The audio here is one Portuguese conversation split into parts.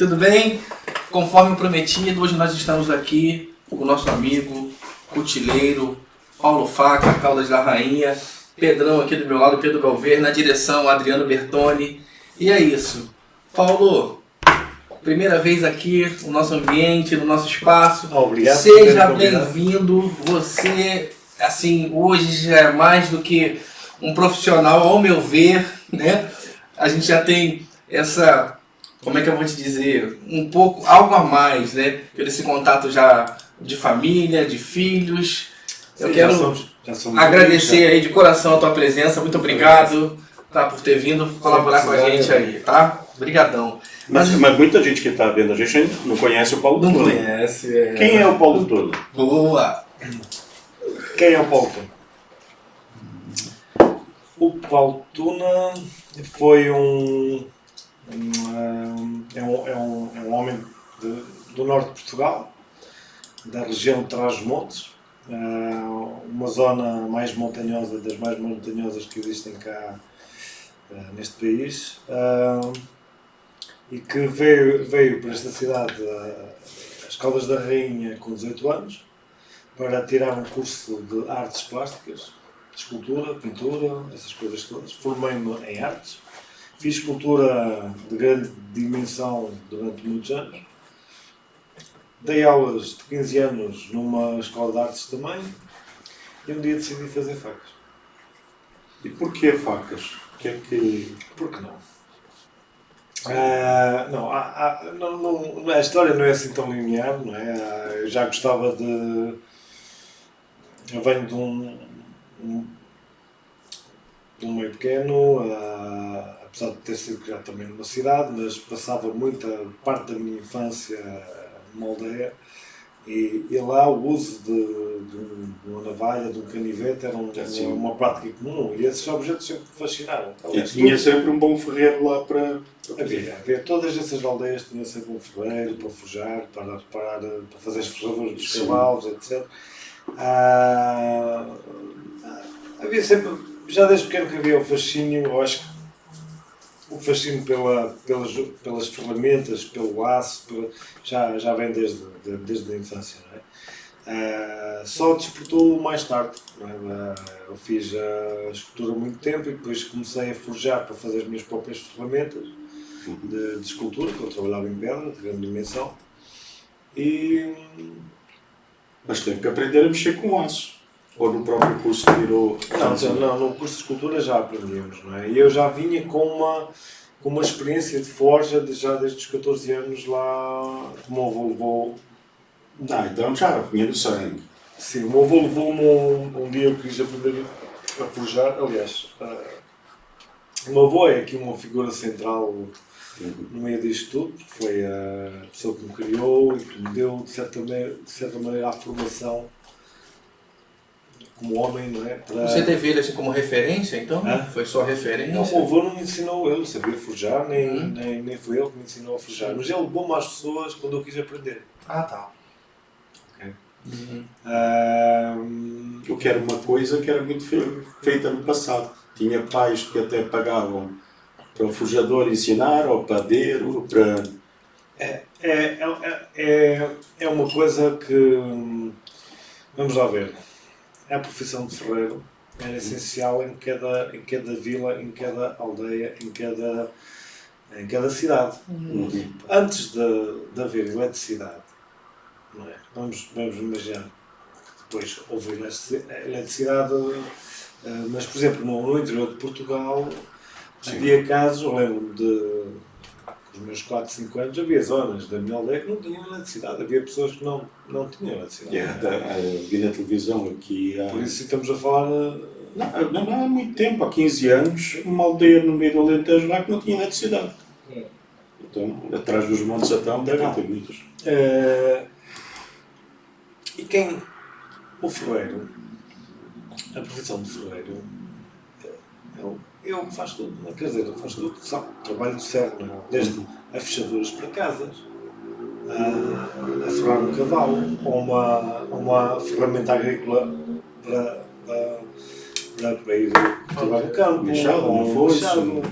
Tudo bem? Conforme prometido, hoje nós estamos aqui com o nosso amigo, cutileiro, Paulo Faca, Caldas da Rainha, Pedrão aqui do meu lado, Pedro Galver, na direção, Adriano Bertoni. E é isso. Paulo, primeira vez aqui no nosso ambiente, no nosso espaço. Obrigado. Seja bem-vindo. Você, assim, hoje já é mais do que um profissional, ao meu ver, né? A gente já tem essa, como é que eu vou te dizer, um pouco, algo a mais, né? Pelo esse contato já de família, de filhos. Sim, eu quero já somos agradecer aí de coração a tua presença. Muito obrigado, tá, por ter vindo colaborar com a gente aí, tá? Obrigadão. Mas muita gente que está vendo a gente ainda não conhece o Paulo Não Turno. conhece. Quem é o Paulo Turno? Boa! Quem é o Paulo Tuna? O Paulo Tuna foi um homem do norte de Portugal, da região de Trás-os-Montes, uma zona mais montanhosa, das mais montanhosas que existem cá neste país, e que veio para esta cidade, as Caldas da Rainha, com 18 anos, para tirar um curso de artes plásticas, escultura, pintura, essas coisas todas. Formei-me em artes, fiz escultura de grande dimensão durante muitos anos, dei aulas de 15 anos numa escola de artes também, e um dia decidi fazer facas. E porquê facas? Por que não? A história não é assim tão linear, não é? Eu já gostava de... Eu venho de um meio pequeno, apesar de ter sido criado também numa cidade, mas passava muita parte da minha infância numa aldeia, e lá o uso de uma navalha, de um canivete, era uma prática comum, e esses objetos sempre me fascinaram. E tinha sempre um bom ferreiro lá para Havia todas essas aldeias, tinha sempre um ferreiro para forjar, para fazer as ferraduras dos cavalos, etc. Havia sempre, já desde pequeno, que havia o fascínio, eu acho que o fascínio pelas ferramentas, pelo aço, já vem desde a infância, não é? Só despertou mais tarde, não é? Eu fiz a escultura há muito tempo e depois comecei a forjar para fazer as minhas próprias ferramentas de escultura, que eu trabalhava em pedra, de grande dimensão. Mas teve que aprender a mexer com aço. Ou no próprio curso que virou... Não, no curso de escultura já aprendíamos, não é? E eu já vinha com uma experiência de forja já desde os 14 anos lá, que o meu avô levou. Então já vinha do sangue. Sim, o meu avô levou-me um dia eu quis aprender a forjar. Aliás, o meu avô é aqui uma figura central no meio disto tudo, porque foi a pessoa que me criou e que me deu, de certa maneira, a formação como homem, não é? Você teve ele assim como referência, então? Foi só referência? Não, o meu avô não me ensinou, ele sabia forjar, nem foi ele que me ensinou a forjar, mas ele levou-me às pessoas quando eu quis aprender. Ah, tá. Okay. O que era uma coisa que era muito feita no passado. Tinha pais que até pagavam para o forjador ensinar, ou padeiro, para... É uma coisa que... Vamos lá ver. A profissão de ferreiro era essencial em cada vila, em cada aldeia, em cada cidade. Antes de haver eletricidade, não é? Vamos imaginar que depois houve eletricidade, mas, por exemplo, no interior de Portugal havia casos, eu lembro-me dos meus 4, 5 anos, havia zonas da minha aldeia que não tinham eletricidade, havia pessoas que não tinham eletricidade. Vi na televisão aqui... Por isso estamos a falar... Não há muito tempo, há 15 anos, uma aldeia no meio do Alentejo lá que não tinha eletricidade. Então, atrás dos montes então, devem ter muitas. O ferreiro, a profissão de ferreiro, eu faço tudo, quer dizer, eu faço tudo, sabe, trabalho de ferro, não é? Desde a fechaduras para casas, a ferrar um cavalo, ou uma ferramenta agrícola para ir trabalhar no campo, ou um machado,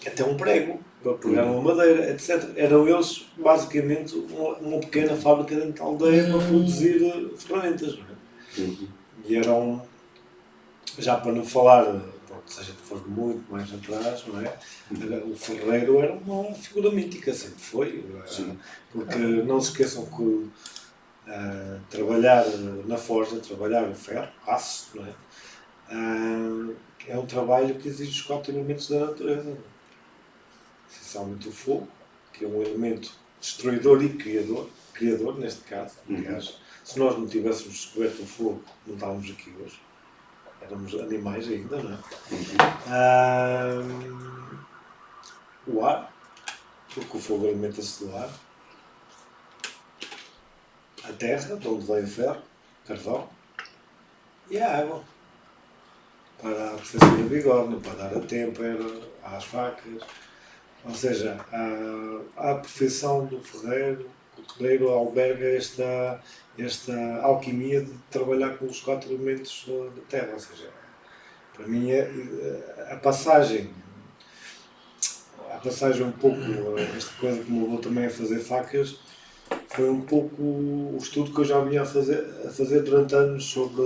até um prego para pegar uma madeira, etc. Eram eles, basicamente, uma pequena fábrica dentro da aldeia para produzir ferramentas. Não é? E eram, já para não falar, se a gente for muito mais atrás, não é? O ferreiro era uma figura mítica, sempre foi. Porque não se esqueçam que trabalhar na forja, trabalhar o ferro, aço, não é? É um trabalho que exige os 4 elementos da natureza. Essencialmente o fogo, que é um elemento destruidor e criador neste caso. Aliás, se nós não tivéssemos descoberto o fogo, não estávamos aqui hoje. Éramos animais ainda, não é? O ar, porque o fogo alimenta-se do ar. A terra, de onde vem o ferro, carvão. E a água. Para a perfeição da bigorna, para dar a têmpera às facas. Ou seja, a perfeição do ferreiro, o cuteleiro alberga esta alquimia de trabalhar com os 4 elementos da terra. Ou seja, para mim a passagem um pouco, esta coisa que me levou também a fazer facas, foi um pouco o estudo que eu já vinha a fazer durante anos sobre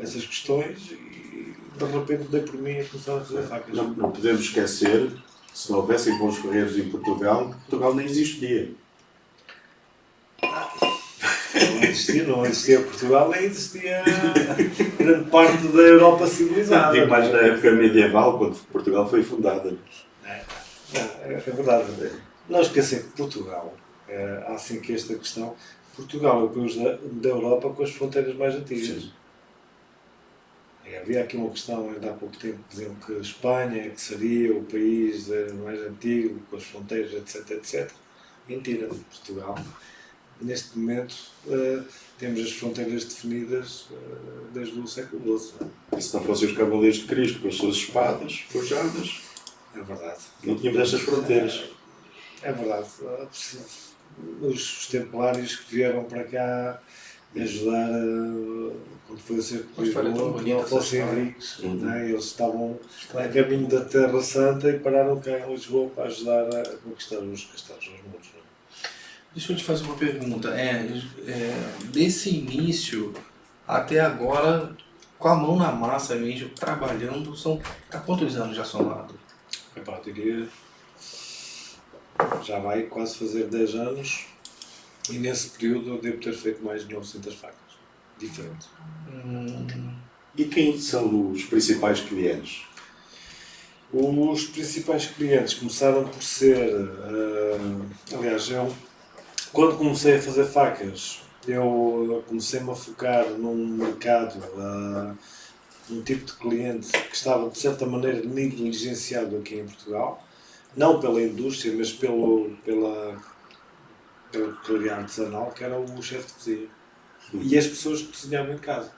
essas questões e de repente dei por mim a começar a fazer facas. Não podemos esquecer, se não houvessem bons ferreiros em Portugal, Portugal nem existia. Não existia Portugal, nem existia grande parte da Europa civilizada. Digo mais na época medieval, quando Portugal foi fundada. É verdade. Não esquecer que Portugal, há assim que esta questão, Portugal é o país da Europa com as fronteiras mais antigas. Havia aqui uma questão ainda há pouco tempo, por exemplo, que a Espanha que seria o país mais antigo, com as fronteiras, etc. Mentira, Portugal. Neste momento temos as fronteiras definidas desde o século XII. E se não fossem os cavaleiros de Cristo com as suas espadas forjadas, é verdade. Não tínhamos estas fronteiras. É verdade. Os templários que vieram para cá ajudar quando foi a ser não fossem ricos, né? Eles estavam a caminho da Terra Santa e pararam cá em Lisboa para ajudar a conquistar os castelos aos muros. Deixa eu te fazer uma pergunta. Desse início até agora, com a mão na massa mesmo, trabalhando, há quantos anos já somado? Eu diria, já vai quase fazer 10 anos e nesse período eu devo ter feito mais de 900 facas diferentes. E quem são os principais clientes? Os principais clientes começaram por ser, aliás, quando comecei a fazer facas, eu comecei-me a focar num mercado, um tipo de cliente que estava, de certa maneira, negligenciado aqui em Portugal, não pela indústria, mas pelo peculiar artesanal, que era o chefe de cozinha. E as pessoas que cozinhavam em casa.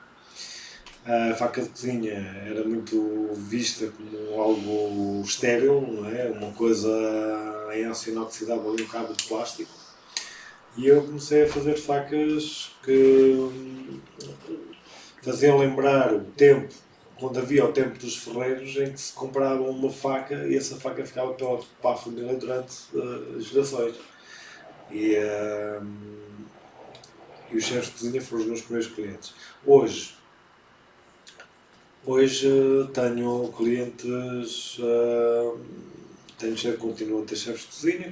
A faca de cozinha era muito vista como algo estéril, não é? Uma coisa em aço inoxidável e um cabo de plástico. E eu comecei a fazer facas que faziam lembrar o tempo, quando havia o tempo dos ferreiros, em que se comprava uma faca e essa faca ficava para a família durante gerações. E os chefes de cozinha foram os meus primeiros clientes. Hoje tenho clientes, continuo a ter chefes de cozinha,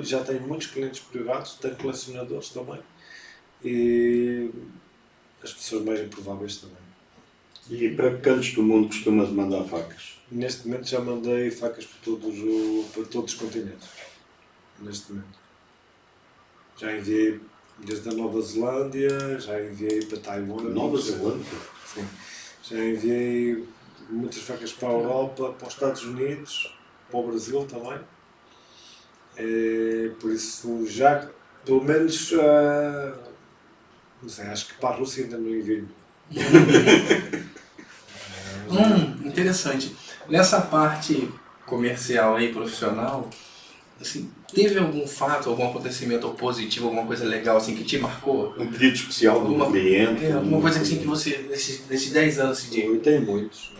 já tenho muitos clientes privados, tenho colecionadores também e as pessoas mais improváveis também. E para que cantos do mundo costumas mandar facas? Neste momento já mandei facas para todos os continentes. Neste momento. Já enviei desde a Nova Zelândia, já enviei para Taiwan. Nova Zelândia? Sim. Já enviei muitas facas para a Europa, para os Estados Unidos, para o Brasil também. Por isso já, pelo menos, não sei, acho que para a Rússia ainda não envio. Interessante. Nessa parte comercial aí, profissional, assim, teve algum fato, algum acontecimento positivo, alguma coisa legal assim que te marcou? Um pedido especial do cliente. Alguma coisa assim que você, nesses 10 anos assim, de... Eu tenho muitos.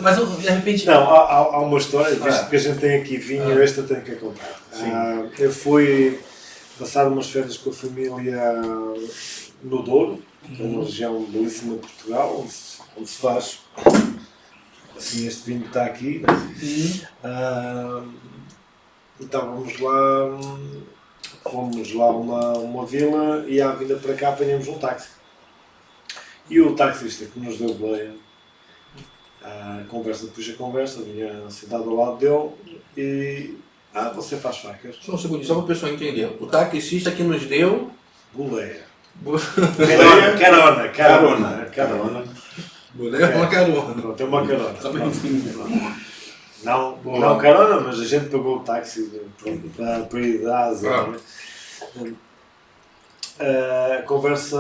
Mas de repente... Não, há uma história, visto que a gente tem aqui vinho, esta tenho que contar. Eu fui passar umas férias com a família no Douro, que é uma região belíssima de Portugal, onde se faz assim este vinho que está aqui. Então fomos lá a uma vila e à vinda para cá apanhamos um táxi. E o taxista que nos deu boleia, conversa depois a conversa, vinha sentado ao lado dele e... você faz facas? Só um segundinho, só para o pessoal entender. O taxista que nos deu... Boleia. Carona. Boleia é uma carona. Não, tem uma carona. Só para entender. Não carona, mas a gente pegou o táxi para ir da Asa. A conversa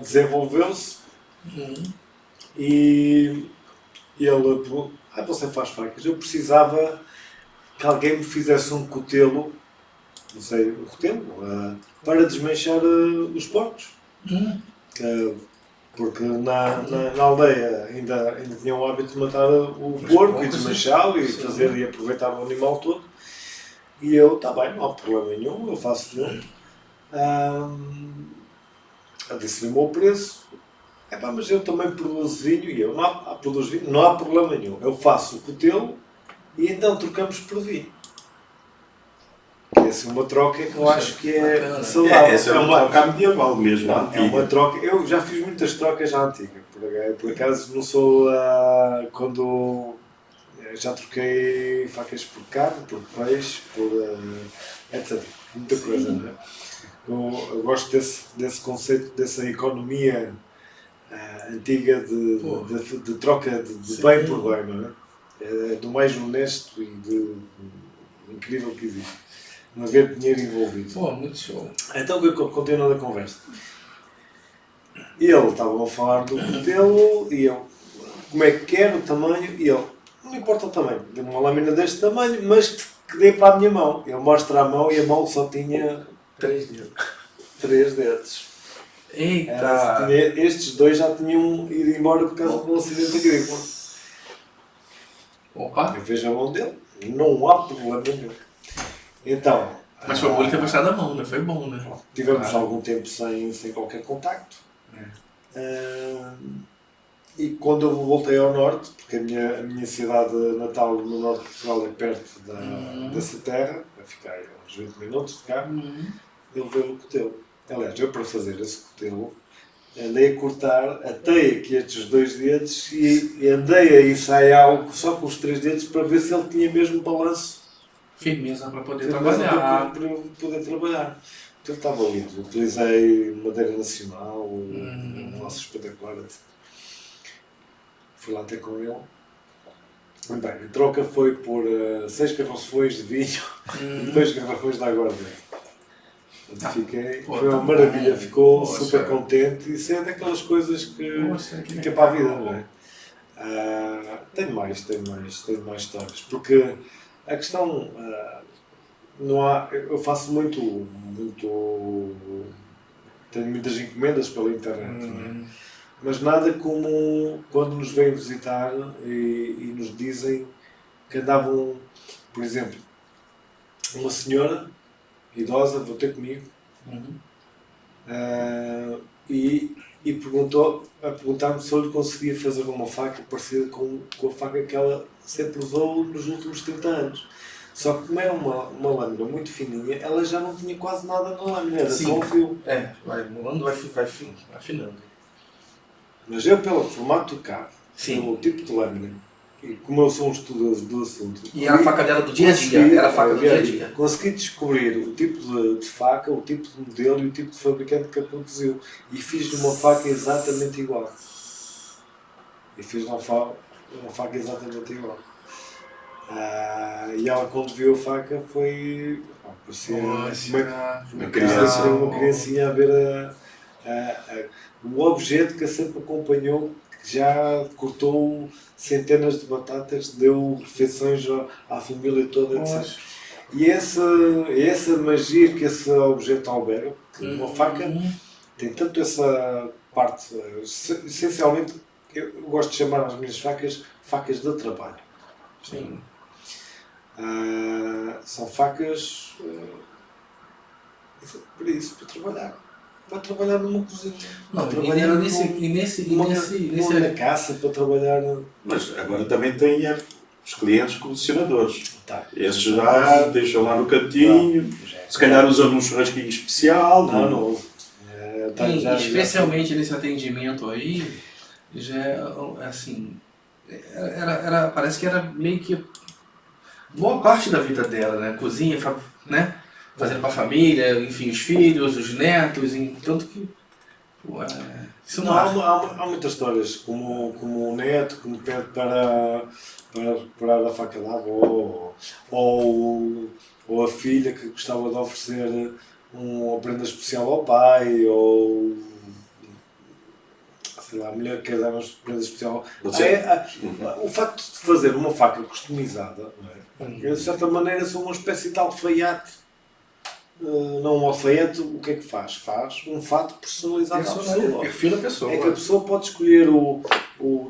desenvolveu-se e ele perguntou, você faz facas? Eu precisava que alguém me fizesse um cutelo, não sei, um cutelo, para desmanchar os porcos. Porque na aldeia ainda tinham o hábito de matar o porco e desmanchá-lo e aproveitar o animal todo. E eu, está bem, não há problema nenhum, eu faço tudo. Disse-lhe o meu preço. Mas eu também produzo vinho e eu produzo vinho, não há problema nenhum. Eu faço o cutelo e então trocamos por vinho. É assim uma troca que eu acho que é saudável. Essa é uma troca medieval mesmo. É uma troca. Eu já fiz muitas trocas à antiga. Por acaso não sou quando já troquei facas por carne, por peixe, por etc. Muita coisa, não é? Eu gosto desse conceito, dessa economia antiga de troca de bem por bem, não é? É do mais honesto e incrível que existe. Não haver dinheiro envolvido. Pô, muito show. Então, continuando a conversa. Ele estava a falar do modelo e eu, como é que quer o tamanho? E ele, não importa o tamanho, deu-me uma lâmina deste tamanho, mas que dê para a minha mão. Ele mostra a mão e a mão só tinha 3 dedos. Eita! Estes dois já tinham ido embora por causa de um acidente agrícola. Opa! Eu vejo a mão dele, não há problema nenhum. Então, mas foi bom ele ter mostrado a mão, né? Foi bom, né? Tivemos algum tempo sem qualquer contacto. E quando eu voltei ao norte, porque a minha cidade natal no norte de Portugal é perto dessa terra, vai ficar uns 20 minutos de carro, ele veio o cutelo. Aliás, eu para fazer esse cutelo andei a cortar até aqui estes 2 dedos e andei a ensaiá-lo só com os 3 dedos para ver se ele tinha mesmo balanço. Firmeza para poder trabalhar. Para poder trabalhar. Então estava lindo. Utilizei madeira nacional, um laço espetacular. Fui lá ter com ele. Bem, a troca foi por 6 garrafões de vinho e 2 garrafões de aguardente. Foi uma maravilha, ficou super contente. Isso é daquelas coisas que fica para a vida, não é? Tenho mais histórias. Porque a questão, não há, eu faço tenho muitas encomendas pela internet, não é? Mas nada como quando nos vêm visitar e nos dizem que andavam, por exemplo, uma senhora idosa, vou ter comigo, e perguntar-me se eu lhe conseguia fazer uma faca parecida com a faca que ela sempre usou nos últimos 30 anos. Só que como era uma lâmina muito fininha, ela já não tinha quase nada na lâmina, era só um fio. Vai molando, vai afinando. Mas eu, pelo formato do cabo, pelo tipo de lâmina, e como eu sou um estudioso do assunto... E era a faca dela do dia a dia, era a faca do dia a dia. Consegui descobrir o tipo de faca, o tipo de modelo e o tipo de fabricante que a produziu. E fiz-lhe uma faca exatamente igual. E ela, quando viu a faca, foi... parecia uma criancinha a ver o objeto que a sempre acompanhou, que já cortou centenas de batatas, deu refeições à família toda, etc. E essa magia que esse objeto alberga, que uma faca tem tanto essa parte, essencialmente, eu gosto de chamar as minhas facas de trabalho. Sim. São facas para isso, para trabalhar. Para trabalhar numa cozinha. Não, Para trabalhar nesse na caça, para trabalhar. Mas agora também tem os clientes colecionadores. Tá. Esses já deixam lá no cantinho, se calhar usam num churrasquinho especial. Não uso. Especialmente nesse atendimento aí, já assim, parece que era meio que boa parte da vida dela, né? Cozinha, né? Fazendo para a família, enfim, os filhos, os netos, tanto que isso não há muitas histórias, como o neto que me pede para recuperar a faca da avó, ou a filha que gostava de oferecer uma prenda especial ao pai, ou sei lá, a mulher que quer dar uma prenda especial. O facto de fazer uma faca customizada, não é? De certa maneira, são uma espécie de alfaiate. Não um alfaiate, o que é que faz? Faz um fato personalizado à pessoa. Perfil da pessoa. É que a pessoa pode escolher o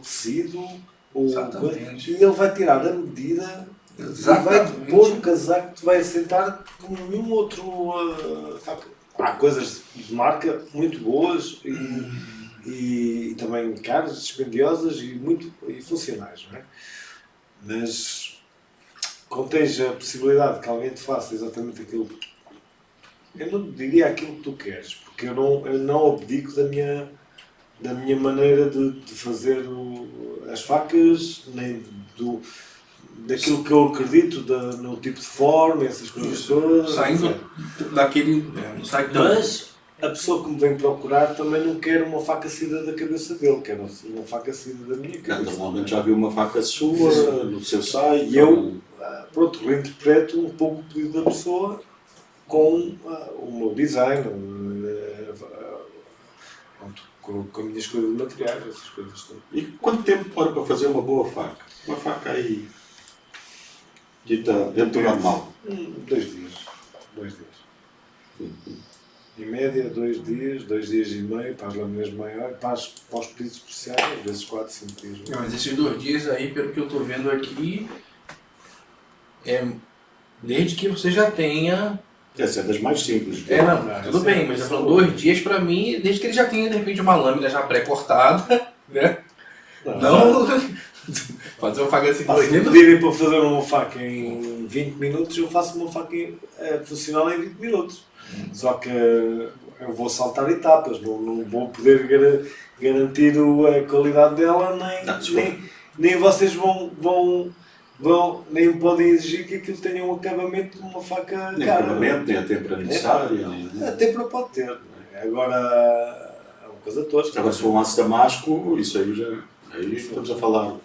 tecido, e ele vai tirar a medida. Exatamente. E vai pôr o casaco que vai assentar como nenhum outro. Há coisas de marca muito boas e também caras, dispendiosas e funcionais, não é? Mas quando tens a possibilidade que alguém te faça exatamente aquilo, eu não diria aquilo que tu queres, porque eu não abdico da minha maneira de fazer as facas, nem daquilo que eu acredito no tipo de forma, essas coisas todas. Saindo daquele. Mas a pessoa que me vem procurar também não quer uma faca saída da cabeça dele, quer uma faca saída da minha cabeça. Normalmente já viu uma faca sua no seu site. E eu, reinterpreto um pouco o pedido da pessoa com o meu design, com a minha escolha de materiais, essas coisas todas. E quanto tempo demora para fazer uma boa faca? Uma faca aí, dita dentro do normal? 2 dias. Em média, 2 dias, 2 dias e meio, para as lâminas maiores, para os pedidos especiais, às vezes 4, 5 dias. Mas esses 2 dias aí, pelo que eu estou vendo aqui, desde que você já tenha. Essa é das mais simples. Tudo bem, mas eu falo 2 dias para mim, desde que ele já tenha de repente uma lâmina já pré-cortada, né? Não fazer uma faca assim. Se me pedirem para fazer uma faca em 20 minutos, eu faço uma faca funcional em 20 minutos. Só que eu vou saltar etapas, não vou poder garantir a qualidade dela, nem vocês nem podem exigir que aquilo tenha um acabamento de uma faca nem cara. Acabamento, nem a tempera necessária. A tempera pode ter. Agora, é uma coisa tosca. Agora, se for um aço damasco, isso aí já. Aí estamos a falar.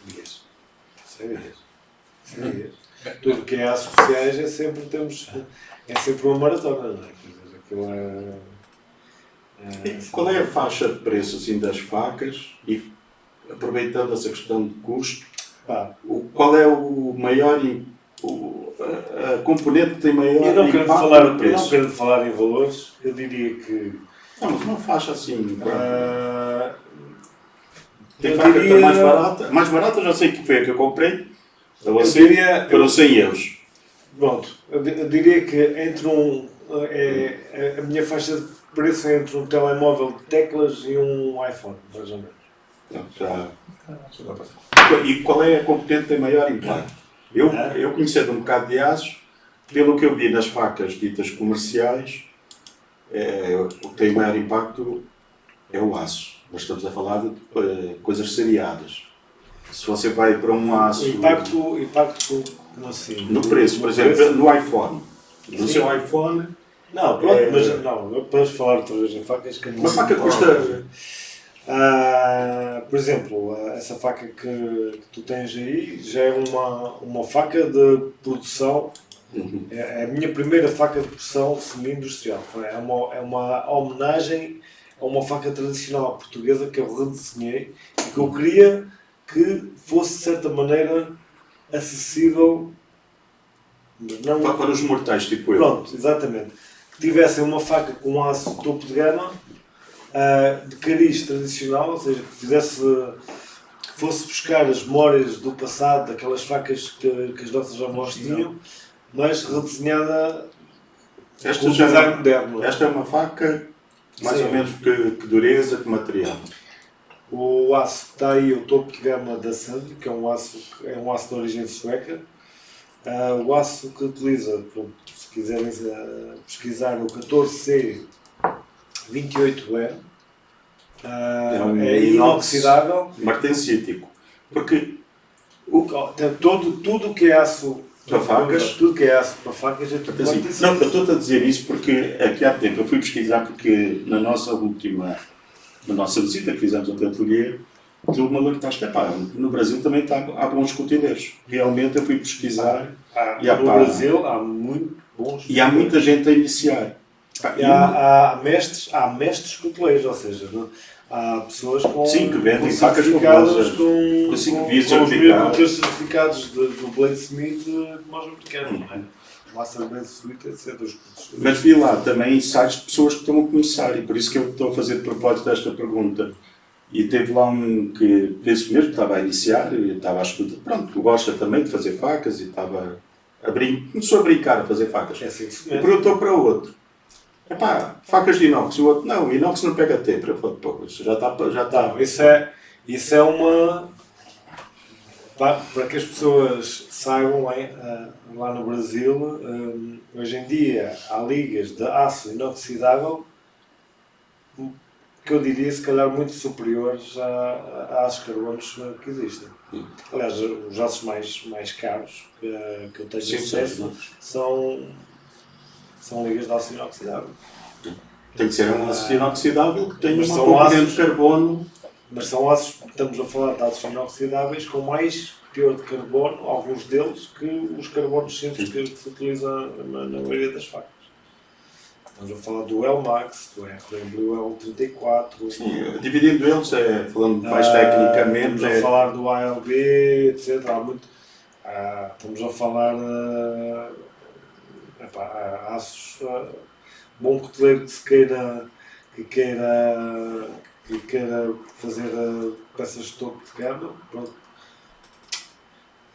Dias. 100 dias. Tudo que é aços especiais é sempre uma maratona, não é? Aquilo Qual é a faixa de preço assim, das facas? E aproveitando essa questão de custo, qual é o maior a componente que tem maior impacto no preço? Eu não quero falar em valores, eu diria que... Não, mas uma faixa assim... Tem faca que é mais barata. Mais barata já sei que foi a que eu comprei. Foram 100 euros. Pronto, eu diria que a minha faixa de preço é entre um telemóvel de teclas e um iPhone, mais ou menos. E qual é a componente que tem maior impacto? Eu conhecendo um bocado de aços, pelo que eu vi nas facas ditas comerciais, o que tem maior impacto é o aço. Mas estamos a falar de coisas seriadas. Se você vai para um aço... Impacto como assim? No preço, por exemplo, no iPhone. No seu iPhone... Não, pronto, mas não, podemos falar outra vez em facas que... Uma faca custa... por exemplo, essa faca que tu tens aí já é uma faca de produção. É a minha primeira faca de produção semi-industrial. É uma homenagem a uma faca tradicional portuguesa que eu redesenhei e que eu queria que fosse de certa maneira acessível Mas não, Para os mortais, tipo eu. pronto, exatamente. Que tivessem uma faca com aço topo de gama, de cariz tradicional, ou seja, que fosse buscar as memórias do passado, daquelas facas que as nossas avós tinham, mas redesenhada com Esta, o design moderno. esta é uma faca, mais Sim. ou menos, que dureza, que material. O aço que está aí, o topo de gama da Sandro, que é um aço de origem sueca. O aço que utiliza, pronto, se quiserem pesquisar, o 14C28R, é inoxidável. Martensítico. Porque Tudo que é aço para facas. tudo que é aço para facas é tudo Assim, martensítico. não, eu estou-te a dizer isso porque aqui há tempo eu fui pesquisar porque na nossa visita que fizemos ao ateliê, tu me alertaste, no Brasil também há bons cotileiros. Realmente eu fui pesquisar No Brasil há muito bons. e há muita gente a iniciar. E há mestres coteleiros, ou seja, há pessoas Sim, que vendem facas certificados famosas. Assim, com devia os certificar. mesmos certificados do Bladesmith que nós não queremos, não é? O Master Bladesmith é de ser dos cursos. Mas vi lá também sites de pessoas que estão a começar e por isso que eu estou a fazer de propósito desta pergunta. E teve lá um que penso mesmo que estava a iniciar e estava a estudar. Pronto, que gosta também de fazer facas e estava começou a brincar a fazer facas. É assim que se E perguntou para o outro: facas de inox. E o outro: não, inox não pega tempo. Eu falei: pô, isso já está. Não, isso é uma. Para que as pessoas saibam, lá no Brasil, hoje em dia há ligas de aço inoxidável que eu diria se calhar muito superiores às carbonos que existem. Aliás, os aços mais caros que eu tenho acesso são ligas de aço inoxidável. Tem que ser um aço inoxidável que tenha Mas uma são componente aços- de carbono. Mas são aços, estamos a falar de aços inoxidáveis com mais teor de carbono, alguns deles, que os carbonos simples que se utiliza na maioria das facas. Estamos a falar do L-Max, do RW L34, Sim, dividindo eles, falando mais tecnicamente. estamos a falar do ALB, etc. Estamos a falar aços, bom coteleiro que queira fazer peças de topo de gama, pronto. Ou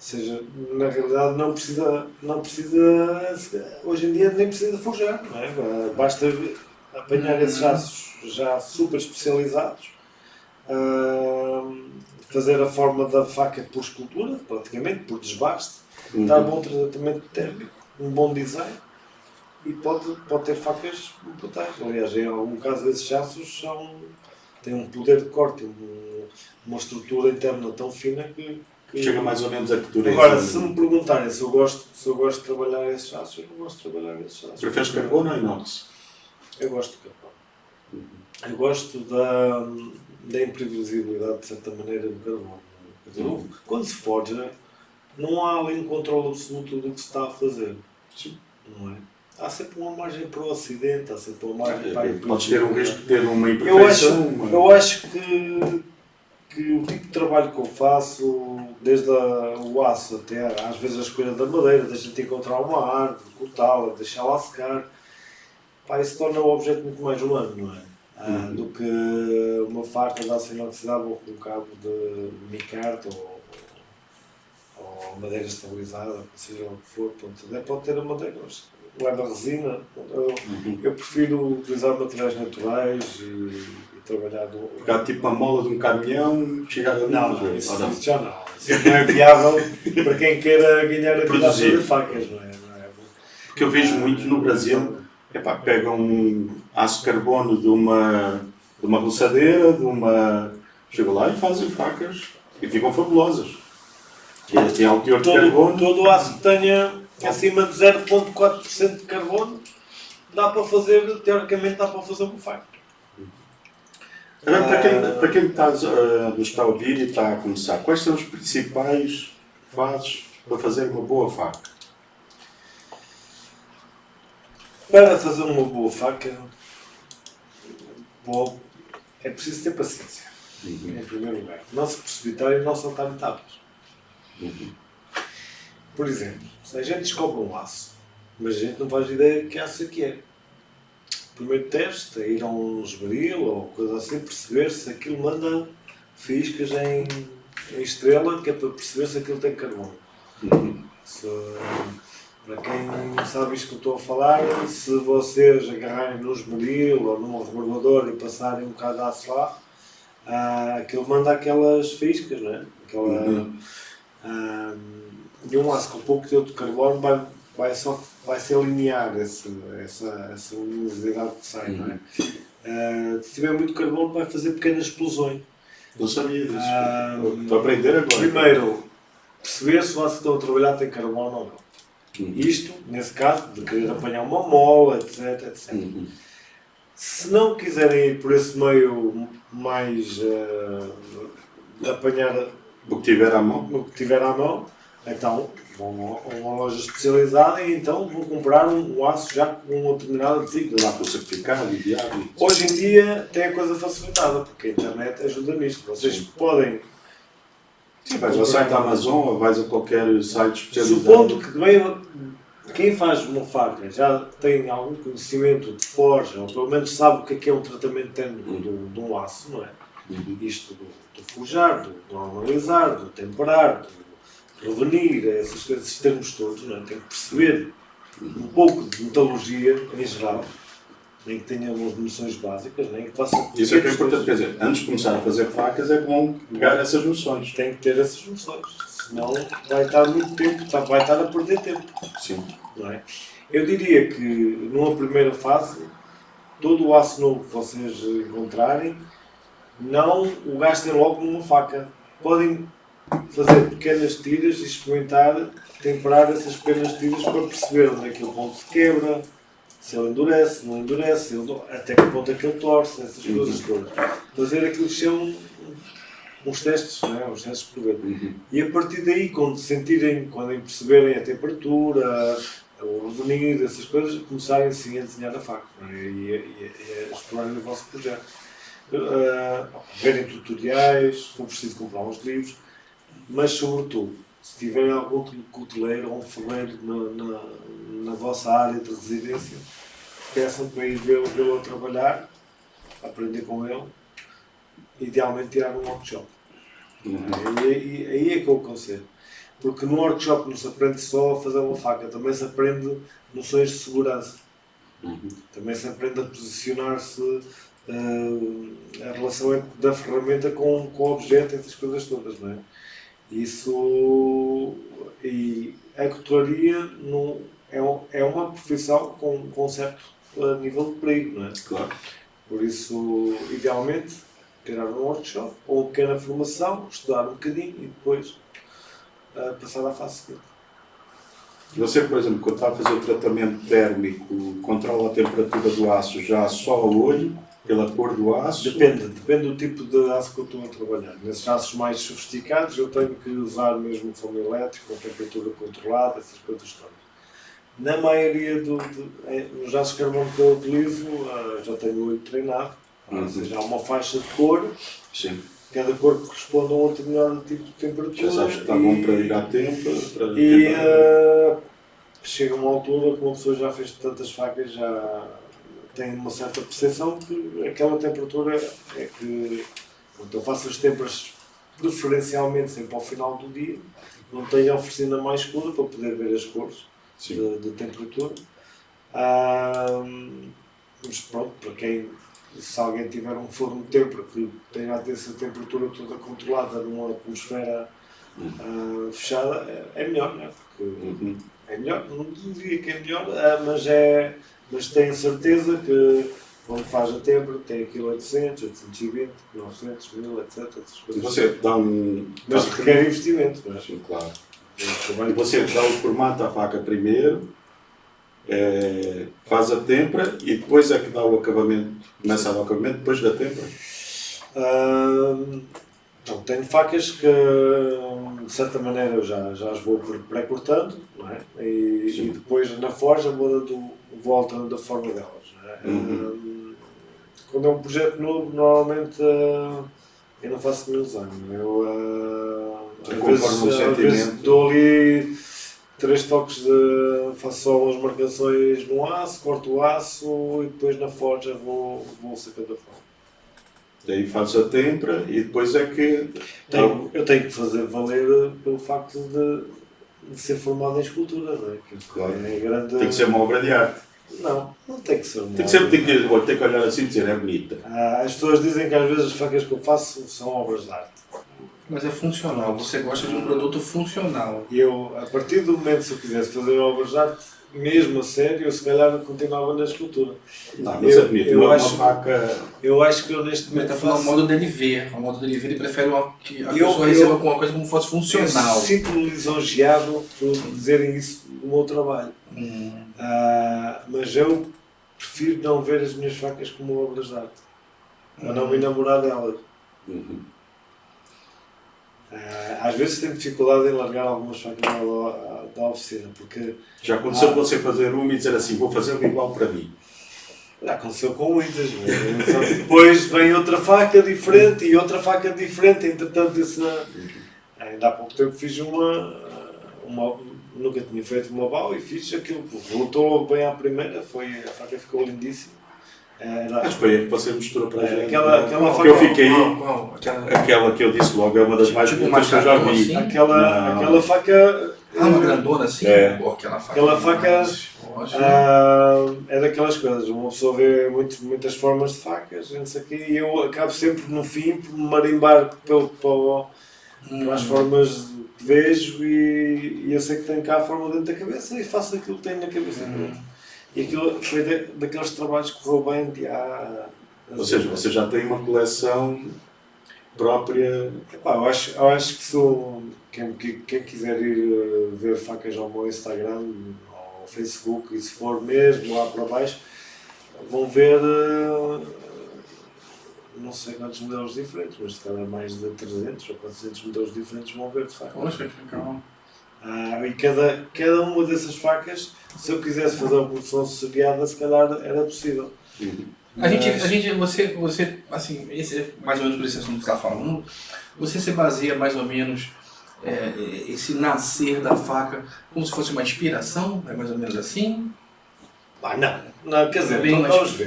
seja, na realidade não precisa, hoje em dia nem precisa de forjar, não é? Basta apanhar esses aços já super especializados, fazer a forma da faca por escultura, praticamente, por desbaste, dar bom tratamento térmico, um bom design e pode ter facas brutais. Aliás, em algum caso esses aços têm um poder de corte, uma estrutura interna tão fina que chega mais ou menos a que dureza. Agora, se me perguntarem se eu gosto de trabalhar esses aços, eu não gosto de trabalhar esses aços. Preferes carbono ou inox? Eu gosto de carbono. Eu gosto da imprevisibilidade, de certa maneira, do carbono. Quer dizer, quando se forja, não há ali um controle absoluto do que se está a fazer. Sim. Não é? Há sempre uma margem para o acidente, há sempre uma margem para a Podes ter um risco de ter uma Eu imperfeição. eu acho que o tipo de trabalho que eu faço, desde o aço até às vezes a escolha da madeira, da gente encontrar uma árvore, cortá-la, deixá-la secar, isso torna o objeto muito mais humano, não é? Do que uma faca de aço inoxidável com um cabo de micarta ou madeira estabilizada, seja o que for, pode ter a madeira, mas leva resina. Eu prefiro utilizar materiais naturais e trabalhar Pegar tipo a mola de um caminhão, chegar ali. Não, isso já não. Isso não é viável para quem queira ganhar a vida a fazer facas, não é? Porque eu vejo muito no Brasil, pegam um aço carbono de uma roçadeira, chegam lá e fazem facas e ficam fabulosas. Tem alto teor de carbono. Todo o aço que tenha acima de 0,4% de carbono, teoricamente dá para fazer uma faca. Para quem nos está a ouvir e está a começar, quais são os principais fases para fazer uma boa faca? Para fazer uma boa faca, é preciso ter paciência, em primeiro lugar. Não se precipitar e não saltar etapas. por exemplo, se a gente descobre um aço, mas a gente não faz ideia de que aço é que é. O primeiro teste é ir a um esmeril ou coisa assim, perceber se aquilo manda fiscas em estrela, que é para perceber se aquilo tem carbono. Para quem não sabe isto que eu estou a falar, se vocês agarrarem num esmeril ou num reverbador e passarem um bocado de aço lá, aquilo manda aquelas fiscas, não é? E um aço com pouco teor de carbono vai ser linear essa luminosidade que sai, não é? Se tiver muito carbono vai fazer pequenas explosões. Não sabia disso. Estou a aprender agora. Primeiro, perceber se o aço que estão a trabalhar tem carbono ou não. Isto, nesse caso, de querer apanhar uma mola, etc. Se não quiserem ir por esse meio mais apanhar o que tiver à mão, então vão a uma loja especializada e então vão comprar um aço já com uma determinada desígnia. Lá para o certificado e viável. Hoje em dia tem a coisa facilitada, porque a internet ajuda nisto. Vocês podem... Sim, vais ao site da Amazon ou vais a qualquer site especializado. Supondo que quem faz uma faca já tem algum conhecimento de forja, ou pelo menos sabe o que é um tratamento térmico de um aço, não é? Isto do forjar, do normalizar, do temperar, do revenir, essas coisas, esses termos todos, não é? Tem que perceber um pouco de metalurgia em geral, nem que tenha umas noções básicas, nem que faça... Isso é que é importante, quer dizer, antes de começar a fazer facas é bom pegar essas noções. Tem que ter essas noções, senão vai estar muito tempo, vai estar a perder tempo. Sim. Não é? Eu diria que numa primeira fase, todo o aço novo que vocês encontrarem, não o gastem logo numa faca. Podem fazer pequenas tiras e experimentar temperar essas pequenas tiras para perceber onde é que o ponto se quebra, se ele endurece, não endurece, até que ponto é que ele torce, essas coisas todas. Fazer aquilo que chamam uns testes, não é? Uns testes por ver. E a partir daí, quando perceberem a temperatura, o revenir, essas coisas, começarem sim a desenhar a faca, não é? E a explorarem o vosso projeto. Verem tutoriais, se for preciso comprar uns livros, mas sobretudo, se tiverem algum cuteleiro ou um ferreiro na vossa área de residência, peçam para ir vê-lo a trabalhar, aprender com ele, idealmente tirar um workshop. Aí é que eu aconselho. Porque no workshop não se aprende só a fazer uma faca, também se aprende noções de segurança. Também se aprende a posicionar-se, a relação da ferramenta com o objeto, essas coisas todas, não é? E a cutelaria é uma profissão com um certo nível de perigo, não é? Claro. Por isso, idealmente, tirar um workshop ou uma pequena formação, estudar um bocadinho e depois passar à fase seguinte. Você, por exemplo, quando está a fazer o tratamento térmico, controla a temperatura do aço já só ao olho, pela cor do aço? Depende do tipo de aço que eu estou a trabalhar. Nesses aços mais sofisticados eu tenho que usar mesmo forno elétrico, com temperatura controlada, essas coisas todas. Na maioria nos aços de carbono que eu utilizo, já tenho o olho treinado, ou seja, há uma faixa de cor. Sim. Cada cor corresponde a um determinado tipo de temperatura. Já sabes que está bom para ir à tempo. Chega uma altura que uma pessoa já fez tantas facas, já tem uma certa percepção que aquela temperatura é que... Então eu faço as temperas preferencialmente sempre ao final do dia, não tenho a oficina mais escura para poder ver as cores de temperatura. Mas pronto, para quem... Se alguém tiver um forno de tempera que tenha essa temperatura toda controlada numa atmosfera fechada, é melhor, não é? Porque é melhor, não diria que é melhor, mas tenho certeza que quando faz a tempera tem aquilo 800, 820, 900, 1000, etc. Você dá Mas requer investimento, não é? Sim, claro. E você dá o formato à faca primeiro, faz a tempera e depois é que dá o acabamento, começa a dar o acabamento depois da tempera? Então, tenho facas que de certa maneira eu já as vou pré-cortando, não é? E depois na forja vou alterando a forma delas, não é? Quando é um projeto novo, normalmente eu não faço nenhum desenho. Eu às vezes dou ali 3 toques faço só umas marcações no aço, corto o aço e depois na forja vou sacando a forma. Daí fazes a tempera e depois é que... Eu tenho que fazer valer pelo facto de ser formado em escultura, não é? Claro. É grande... Tem que ser uma obra de arte. Não tem que ser uma Tem que olhar assim e dizer, é bonita. As pessoas dizem que às vezes as facas que eu faço são obras de arte. Mas é funcional, você gosta de um produto funcional. E eu, a partir do momento se eu quisesse fazer obras de arte, mesmo a sério, eu se calhar continuava na escultura. Não, mas é bonito. Uma faca... Eu acho que eu neste Ele momento está falando faço... ao modo delivery. Ao modo delivery ele prefere que a pessoa receba alguma coisa como fosse funcional. Eu sinto-me lisonjeado por dizerem isso do meu trabalho. Mas eu prefiro não ver as minhas facas como obras de arte. Para não me enamorar delas. Às vezes tenho dificuldade em largar algumas facas da oficina, porque... Já aconteceu você fazer uma e dizer assim, vou fazer uma igual para mim? Já aconteceu com muitas, depois vem outra faca diferente e outra faca diferente, entretanto ainda há pouco tempo fiz nunca tinha feito uma bal e fiz aquilo, voltou bem à primeira, a faca ficou lindíssima. Mas foi que você misturou para a gente. Aquela faca... Eu fiquei... Qual? Aquela que eu disse logo é uma das mais bonitas que eu já vi. Assim? Aquela faca... uma grandona assim? É. Aquela faca é daquelas coisas, uma pessoa vê muitas formas de facas, não sei o quê, e eu acabo sempre no fim por me marimbar para as formas que vejo e eu sei que tenho cá a forma dentro da cabeça e faço aquilo que tenho na cabeça. E aquilo foi daqueles trabalhos que correu bem. Ou seja, você já tem uma coleção própria. Eu acho que quem quiser ir ver facas ao meu Instagram, ao Facebook, e se for mesmo lá para baixo, vão ver não sei quantos modelos diferentes, mas se calhar mais de 300 ou 400 modelos diferentes vão ver de facas. Poxa, que legal. E cada uma dessas facas, se eu quisesse fazer uma produção associada, se calhar era possível. Você, assim, esse é mais ou menos por esse assunto que você está falando, você se baseia mais ou menos esse nascer da faca como se fosse uma inspiração? É mais ou menos assim? Não, quer dizer,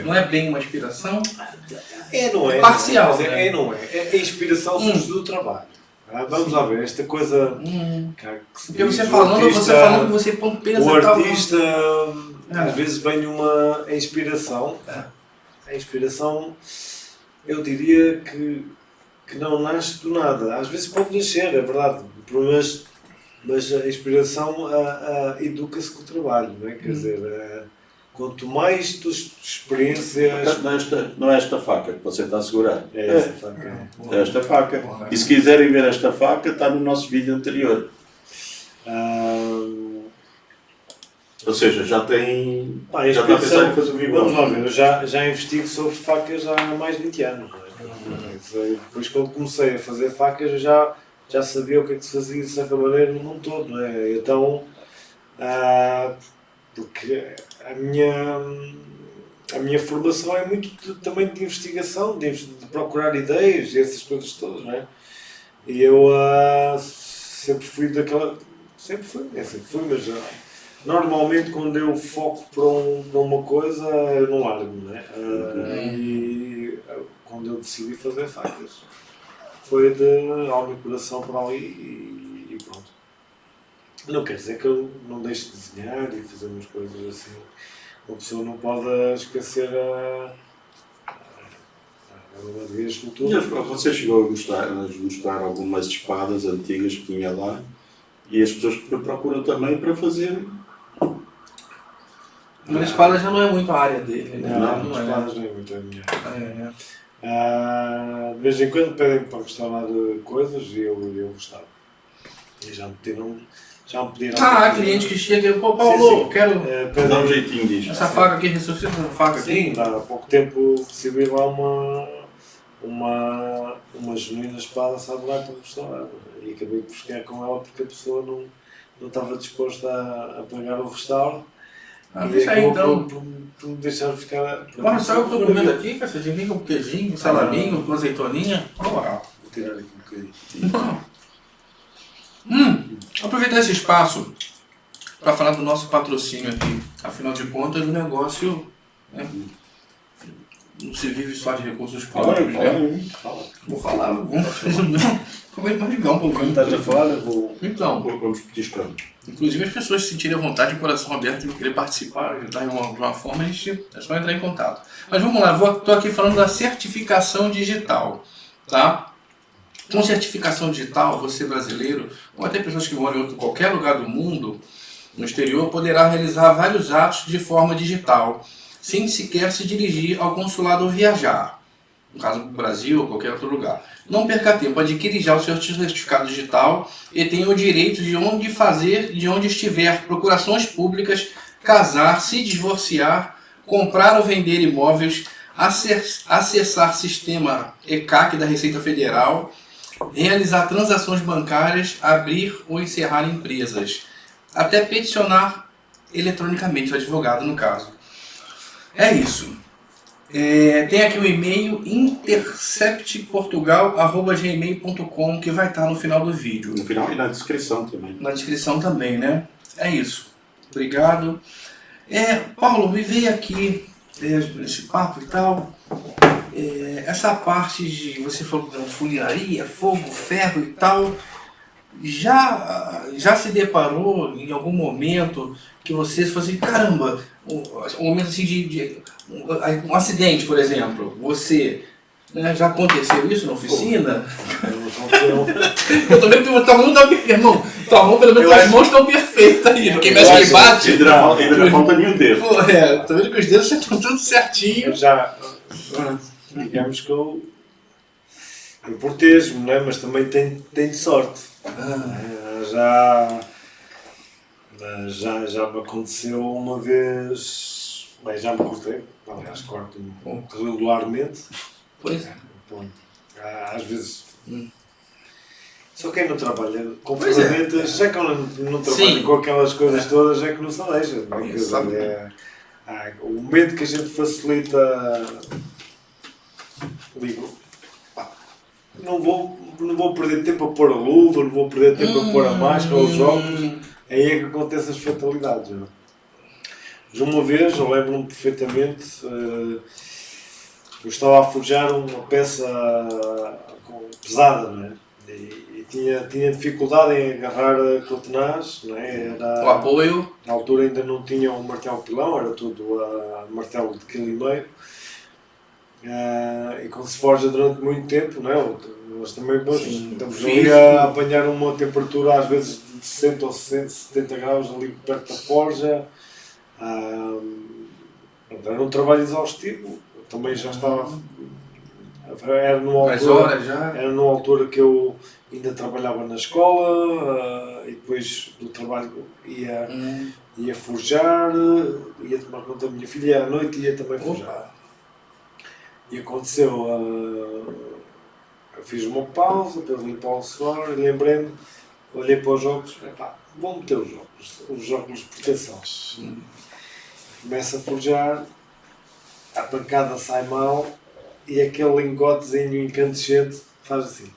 não é bem uma inspiração? Não é. Parcial, né? Não é. A inspiração surge do trabalho. Vamos lá ver, esta coisa... Porque você falando que você põe peso... O artista, às vezes vem a inspiração. A inspiração, eu diria que não nasce do nada. Às vezes pode nascer, é verdade. Mas a inspiração educa-se com o trabalho, não é? Quer dizer, quanto mais tu experiências... Não é esta faca que você está a segurar. É essa faca. É esta faca. E se quiserem ver esta faca, está no nosso vídeo anterior. Ou seja, já tem... já está a pensar em fazer um igual. Vamos lá ver, eu já investigo sobre facas há mais de 20 anos. Depois quando comecei a fazer facas, eu já sabia o que é que se fazia de certa maneira no mundo todo, não é? Então, porque a minha formação é muito também de investigação, de procurar ideias e essas coisas todas, não é? E eu sempre fui, mas normalmente quando eu foco para uma coisa, eu não largo, não é? E quando eu decidi fazer facas, foi de alma e coração para ali e pronto. Não quer dizer que eu não deixe de desenhar e fazer umas coisas assim. Uma pessoa não pode esquecer a escultura. Você chegou a mostrar algumas espadas antigas que tinha lá e as pessoas que procuram também para fazer. Mas a espada já não é muito a área dele, né? Não, as espadas não é muito a minha área. De vez em quando pedem para restaurar coisas e eu gostava. E já me pediram. Há cliente que chega e Paulo, sim. Quero dar um jeitinho disto. Essa faca aqui, ressuscita essa faca aqui. Sim, há pouco tempo recebi lá uma genuína espada samurai para restaurar. E acabei por ficar com ela porque a pessoa não estava disposta a pagar o restauro. Deixa aí então. Por me deixar ficar. Olha só, eu estou comendo aqui, cacetinho com queijinho, salaminho, com azeitoninha. Vou tirar aqui um bocadinho. Aproveitar esse espaço para falar do nosso patrocínio aqui. Afinal de contas, o negócio, né, não se vive só de recursos próprios, né? Vou falar, vamos ligar um pouquinho. Estás a falar? Eu vou... Então, Vamos pedir para. inclusive as pessoas se sentirem à vontade, de coração aberto e querer participar, ajudar de uma forma, a gente é só entrar em contato. Mas vamos lá, estou aqui falando da certificação digital, tá? Com certificação digital, você brasileiro, ou até pessoas que moram em qualquer lugar do mundo, no exterior, poderá realizar vários atos de forma digital, sem sequer se dirigir ao consulado ou viajar. No caso do Brasil ou qualquer outro lugar. Não perca tempo, adquire já o seu certificado digital e tenha o direito de onde fazer, de onde estiver, procurações públicas, casar, se divorciar, comprar ou vender imóveis, acessar sistema ECAC da Receita Federal, realizar transações bancárias, abrir ou encerrar empresas, até peticionar eletronicamente o advogado, no caso. É isso. Tem aqui o e-mail interceptportugal@gmail.com, que vai estar no final do vídeo. No final e na descrição também. Na descrição também, né? É isso. Obrigado. Paulo, me veio aqui esse papo e tal. Essa parte de... Você falou de funilaria, fogo, ferro e tal. Já se deparou em algum momento que você falou assim, caramba, um momento assim de um acidente, por exemplo, você, né, já aconteceu isso na oficina? Eu tô vendo que tua mão tá perfeita, irmão, tua mão, pelo menos as mãos estão perfeitas aí, porque mexe que bate. Ainda não falta nenhum dedo. Tô vendo que os dedos já estão tudo certinho. Digamos que eu protejo-me, né? Mas também tenho sorte. Já me aconteceu uma vez, bem, já me cortei, aliás, corto-me regularmente. Pois é. Às vezes, só quem não trabalha com ferramentas, já que eu não trabalho com aquelas coisas todas, é que não se deixa. O momento que a gente facilita, digo, não vou perder tempo a pôr a luva, não vou perder tempo a pôr a máscara, os óculos, aí é que acontecem as fatalidades. Não? Mas uma vez, eu lembro-me perfeitamente, eu estava a forjar uma peça pesada, não é? E tinha dificuldade em agarrar com o tenaz, não é? O apoio. Na altura ainda não tinha um martelo pilão, era tudo martelo de 1,5 kg. E quando se forja durante muito tempo, não é? Nós também estamos ali a apanhar uma temperatura às vezes de 60 ou 70 graus ali perto da forja. Era um trabalho exaustivo. Eu também já estava. Era numa altura que eu ainda trabalhava na escola e depois do trabalho ia forjar, ia tomar conta da minha filha, à noite ia também forjar. E aconteceu, eu fiz uma pausa para limpar o suor e lembrei-me, olhei para os óculos, vou meter os óculos de proteção. Começo a forjar, a pancada sai mal e aquele lingotezinho incandescente faz assim,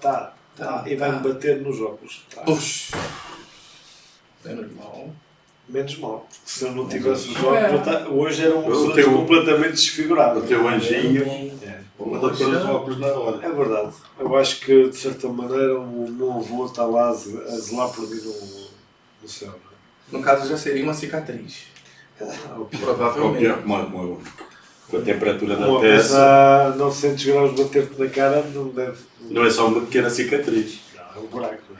e vai-me bater nos óculos. Puxa! Menos mal, porque se eu não tivesse os óculos, hoje era uma pessoa completamente desfigurada. O teu anjinho manda pôr os óculos na hora. É verdade. Eu acho que, de certa maneira, o meu avô está lá a zelar por mim no céu. No caso, já seria uma cicatriz. Provavelmente. Com a temperatura da uma peça a 900 graus bater-te na cara não deve... Não é só uma pequena cicatriz. Não, é um buraco, não é?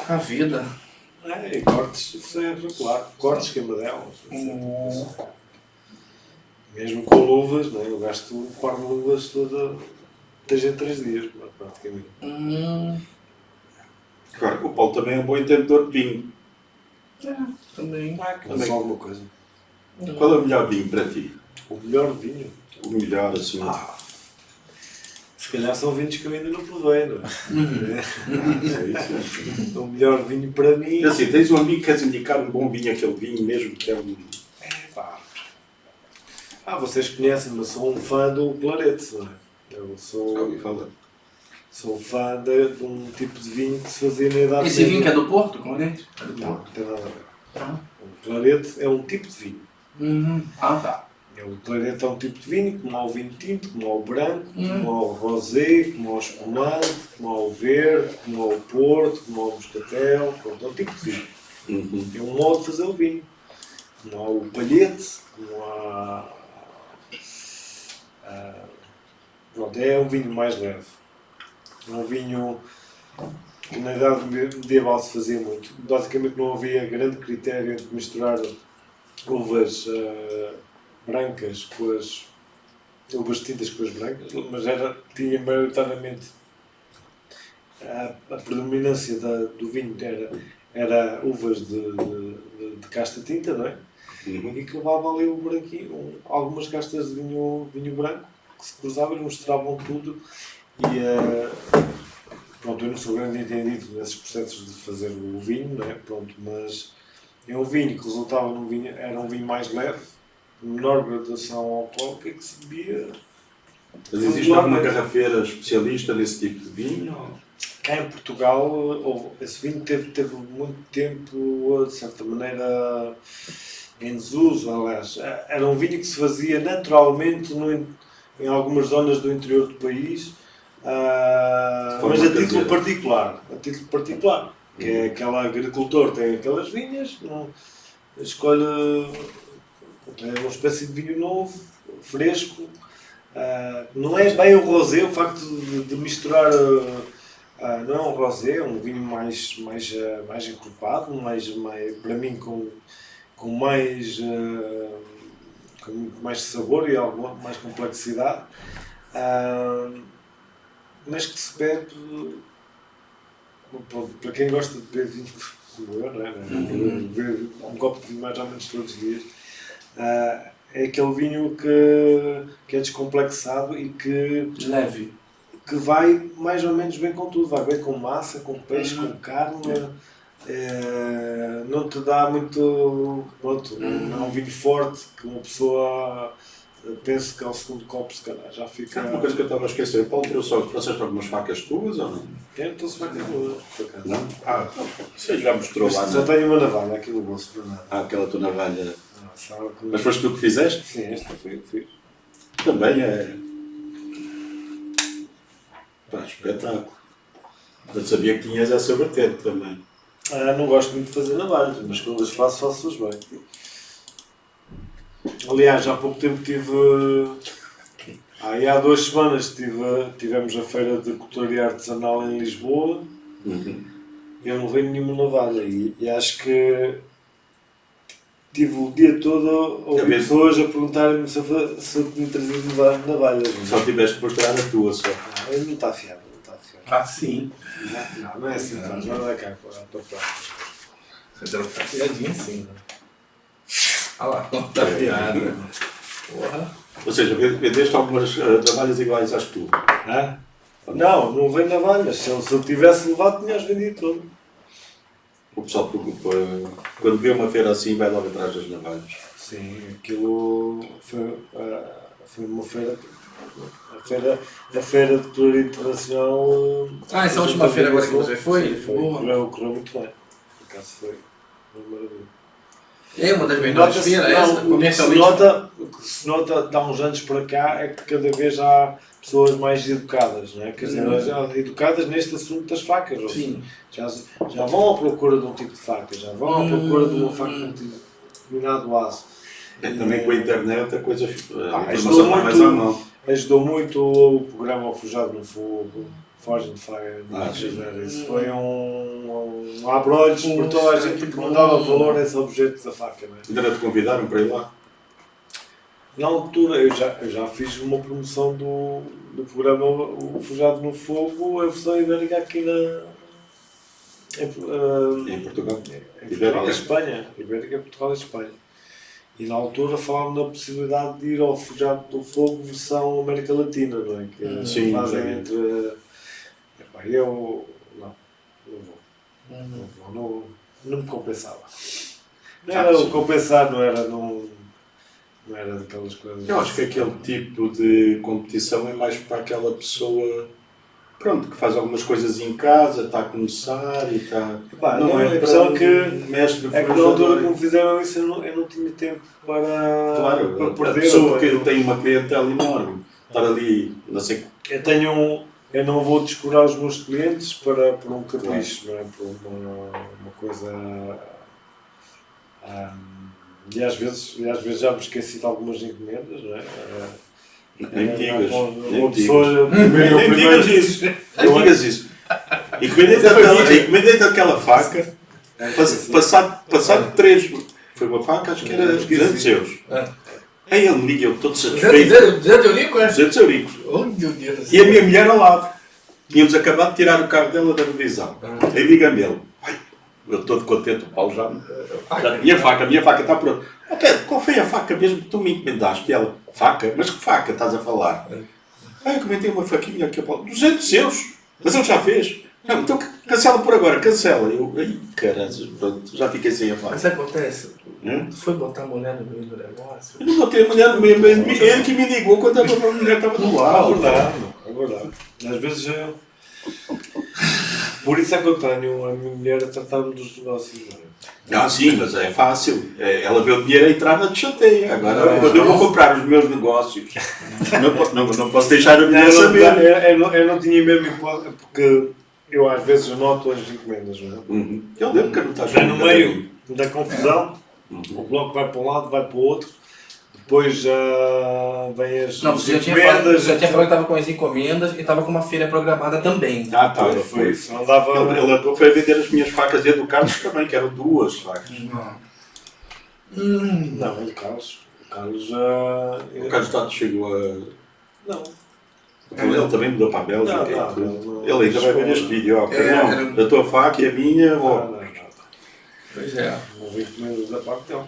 A vida. E cortes, isso é regular. Cortes, queimadelas. Mesmo com luvas, não é? Eu gasto um par de luvas toda 3 em 3 dias, praticamente. Claro, o Paulo também é um bom entendedor de vinho. Também. Mas alguma coisa. Qual é o melhor vinho para ti? O melhor vinho? O melhor, assim. Se calhar são vinhos que eu ainda não provei, não é? O melhor vinho para mim... Assim, tens um amigo que queres indicar um bom vinho, aquele vinho mesmo que é um... vocês conhecem, mas sou um fã do Clarete, não é? Eu sou Sou fã de um tipo de vinho que se fazia na Idade Esse Média. vinho que é do Porto, Clarete? É do Não, não Porto. tem nada a ver. Ah. O clarete é um tipo de vinho. Ah, tá. O clarete é um tipo de vinho, como há o vinho tinto, como há o branco, Uhum. como há o rosé, como há o espumante, como há o verde, como há o porto, como há o moscatel. Pronto, é um tipo de vinho. É um modo de fazer o vinho. Como há o palhete, como há... pronto, é um vinho mais leve. É um vinho que na Idade Medieval se fazia muito. Basicamente não havia grande critério entre misturar uvas brancas com as uvas tintas com as brancas, mas tinha maioritariamente a predominância do vinho era uvas de casta tinta, não é? E que levava ali o branquinho, algumas castas de vinho branco que se cruzavam e misturavam tudo. E pronto, eu não sou grande entendido nesses processos de fazer o vinho, não é? Pronto, mas é um vinho que resultava num vinho, era um vinho mais leve, menor graduação alcoólica, que se bebia. Mas existe alguma garrafeira especialista nesse tipo de vinho? Cá em Portugal, esse vinho teve muito tempo, de certa maneira, em desuso. Aliás, era um vinho que se fazia naturalmente em algumas zonas do interior do país, mas a título particular. Que é aquele agricultor tem aquelas vinhas, escolhe uma espécie de vinho novo, fresco. Não é bem o rosé, o facto de misturar. Não é um rosé, é um vinho mais encorpado, para mim com mais sabor e alguma mais complexidade, mas que se bebe, para quem gosta de beber vinho como eu, não é? Beber um copo de vinho mais ou menos todos os dias. É aquele vinho que é descomplexado e que Leve. Que vai mais ou menos bem com tudo, vai bem com massa, com peixe, com carne, não te dá muito, pronto, não é um vinho forte que uma pessoa pense que ao segundo copo se calhar já fica... Uma coisa que eu estava a esquecer, o Paulo trouxeste algumas facas tuas ou não? Trouxe facas boas, por acaso. Não? Você já mostrou lá, só tenho uma navalha aqui no bolso para nada. Aquela tua navalha. Mas foste tu que fizeste? Sim, esta foi eu que fiz. Também é... Pá, espetáculo. Eu sabia que tinhas essa vertente também. Não gosto muito de fazer navalhas, mas quando as faço-as bem. Aliás, há pouco tempo há 2 semanas tivemos a feira de cutelaria artesanal em Lisboa. E eu não vejo nenhuma navalha e acho que tive o dia todo a ouvir pessoas a perguntarem-me se eu tinha trazido navalhas. Só tiveste que mostrar a tua só. Não está afiado, não está afiado. Ah, sim. Não é assim, faz. Vai lá cá, a tua praça. Você deve ficar afiadinho assim, né? Olha lá, tá afiada. Porra. Ou seja, vendeste algumas navalhas iguais às tuas. Não vem navalhas. Se eu tivesse levado, tinha-as vendido tudo. O pessoal, quando vê uma feira assim, vai logo atrás das navalhas. Sim, aquilo foi uma feira. A feira de cutelaria internacional. Essa última feira agora que você foi? Sim, correu muito bem. Por acaso foi uma maravilha. É uma das melhores feiras, essa? Se nota, há uns anos para cá, é que cada vez há pessoas mais educadas, não é? Quer dizer, já educadas neste assunto das facas. Sim. Já vão à procura de um tipo de faca, já vão à procura de uma faca de um determinado aço. Também com a internet a coisa ajudou muito, mais à mão. Ajudou muito o programa Forjado no Fogo, Forged in Fire. Isso foi um abre-olhos por toda a gente que não dava valor a esse objeto da faca. Não é? Ainda não te convidaram para ir lá? Na altura eu já fiz uma promoção do programa o Forjado no Fogo, a versão ibérica aqui em Portugal? Em Portugal e Espanha. Ibérica, Portugal e Espanha. E na altura falavam da possibilidade de ir ao Forjado do Fogo versão América Latina, não é? Que sim, fazem entre... eu não vou. Não me compensava. Não era o compensar, não era daquelas coisas. Eu acho que aquele tipo de competição é mais para aquela pessoa pronto, que faz algumas coisas em casa, está a começar e está... Pá, não é a para questão um que mestre é que na altura que me fizeram isso eu não tinha tempo Claro, para a perder. pessoa que tem uma clientela enorme, estar ali, não sei... Eu não vou descurar os meus clientes por um capricho, não é? Por uma coisa. E às vezes já me esqueci de algumas encomendas, não é? Nem digas, Uma pessoa. nem digas isso, nem digas isso. Encomendei-te aquela faca, passado 3, foi uma faca, acho que era 200 euros. Aí ele me liga, eu todo satisfeito. 200 eurico, é? 200 euros. Oh, meu Deus do E a céu. minha mulher ao lado. Tínhamos acabado de tirar o carro dela da revisão. Aí liga-me ele. Ai, eu todo contente, o Paulo já... Minha faca está pronta. Oh, Pedro, qual foi a faca mesmo que tu me encomendaste? E ela, faca? Mas que faca estás a falar? Eu comentei uma faquinha aqui, Paulo. 200 euros? Mas ele já fez. Não, então cancela por agora, cancela. Eu, ai, caralho, pronto, já fiquei sem a faca. Mas sabe o que acontece? Hum? Tu foi botar a mulher no meio do negócio? Eu não botei a mulher no meio, ele que me ligou quando a mulher estava do lado. É verdade. Às vezes eu. Por isso é que eu tenho a minha mulher a tratar-me dos negócios. Ah, sim, mas é fácil. Ela vê o dinheiro a entrar, não te chateia. Agora, quando eu vou comprar os meus negócios, não posso deixar a mulher saber. Eu não tinha mesmo hipótese, porque eu às vezes anoto as encomendas, não é? Eu lembro que não estás Já no meio da confusão, o bloco vai para um lado, vai para o outro, depois já vem as Não, você já encomendas. tinha falado que estava com as encomendas e estava com uma feira programada também. Ah, tá, Foi foi. isso. Andava. Ele foi vender as minhas facas e a do Carlos também, que eram 2 facas. Não, o Carlos já. O Carlos Tato chegou a... Não. Ele também mudou para a Bélgica. Não. Ele ainda vai ver este vídeo. Ó, É, da tua faca e a minha. Não. Pois é. Não vi encomendas da parte dele.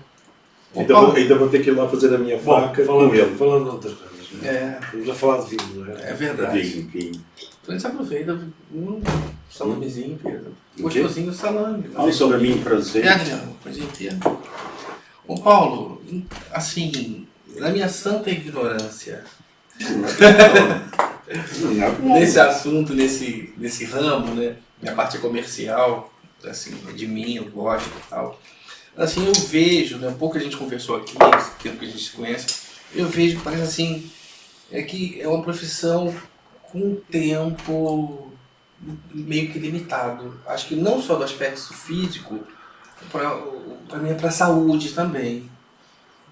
Ainda vou ter que ir lá fazer a minha Bom, faca com falando ele. de outras coisas. Não é? É, Estamos a falar de vinho, não é? é verdade. Vinho. A gente se aproveita salamezinho, Pedro. O quê? Gostosinho salame. Um salaminho francês. É, Adriano, pode ir. Ô Paulo, assim, na minha santa ignorância, nesse assunto, nesse ramo, né? Minha parte comercial, assim, de mim, eu gosto e tal. Assim, eu vejo, né? Um pouco a gente conversou aqui, esse tempo que a gente se conhece, eu vejo que parece assim, que é uma profissão com um tempo meio que limitado. Acho que não só do aspecto físico, para mim é para a saúde também.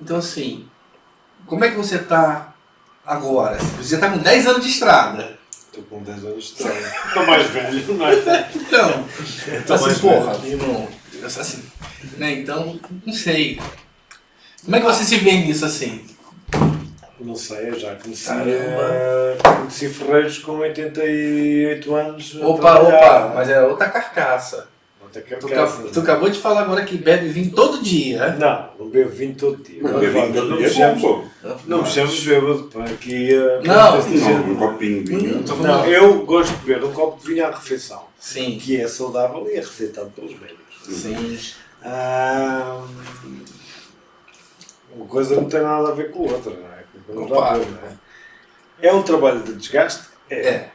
Então assim, como é que você está agora? Você está com 10 anos de estrada. Estou com 10 anos de estrada. Estou mais velho, não é? Então, Tô assim, mais porra, meu irmão, assim, né? Então, não sei. Como é que você se vê nisso assim? Não sei, eu já conheci, Caramba. conheci ferreiros com 88 anos. a Opa, trabalhar. mas é outra carcaça. Outra Tu, carcaça. tu acabou de falar agora que bebe vinho todo dia. Não bebo vinho todo dia. Não, vinho todo Não dia me é chames- bom, Não me chames bêbado, pá, aqui... Não. um copinho de vinho. Não, eu gosto de beber um copo de vinho à refeição, Sim, que é saudável e é receitado pelos médicos. sim. Uma coisa não tem nada a ver com a outra, não é? Vamos lá Opa. ver, não é? É um trabalho de desgaste? É.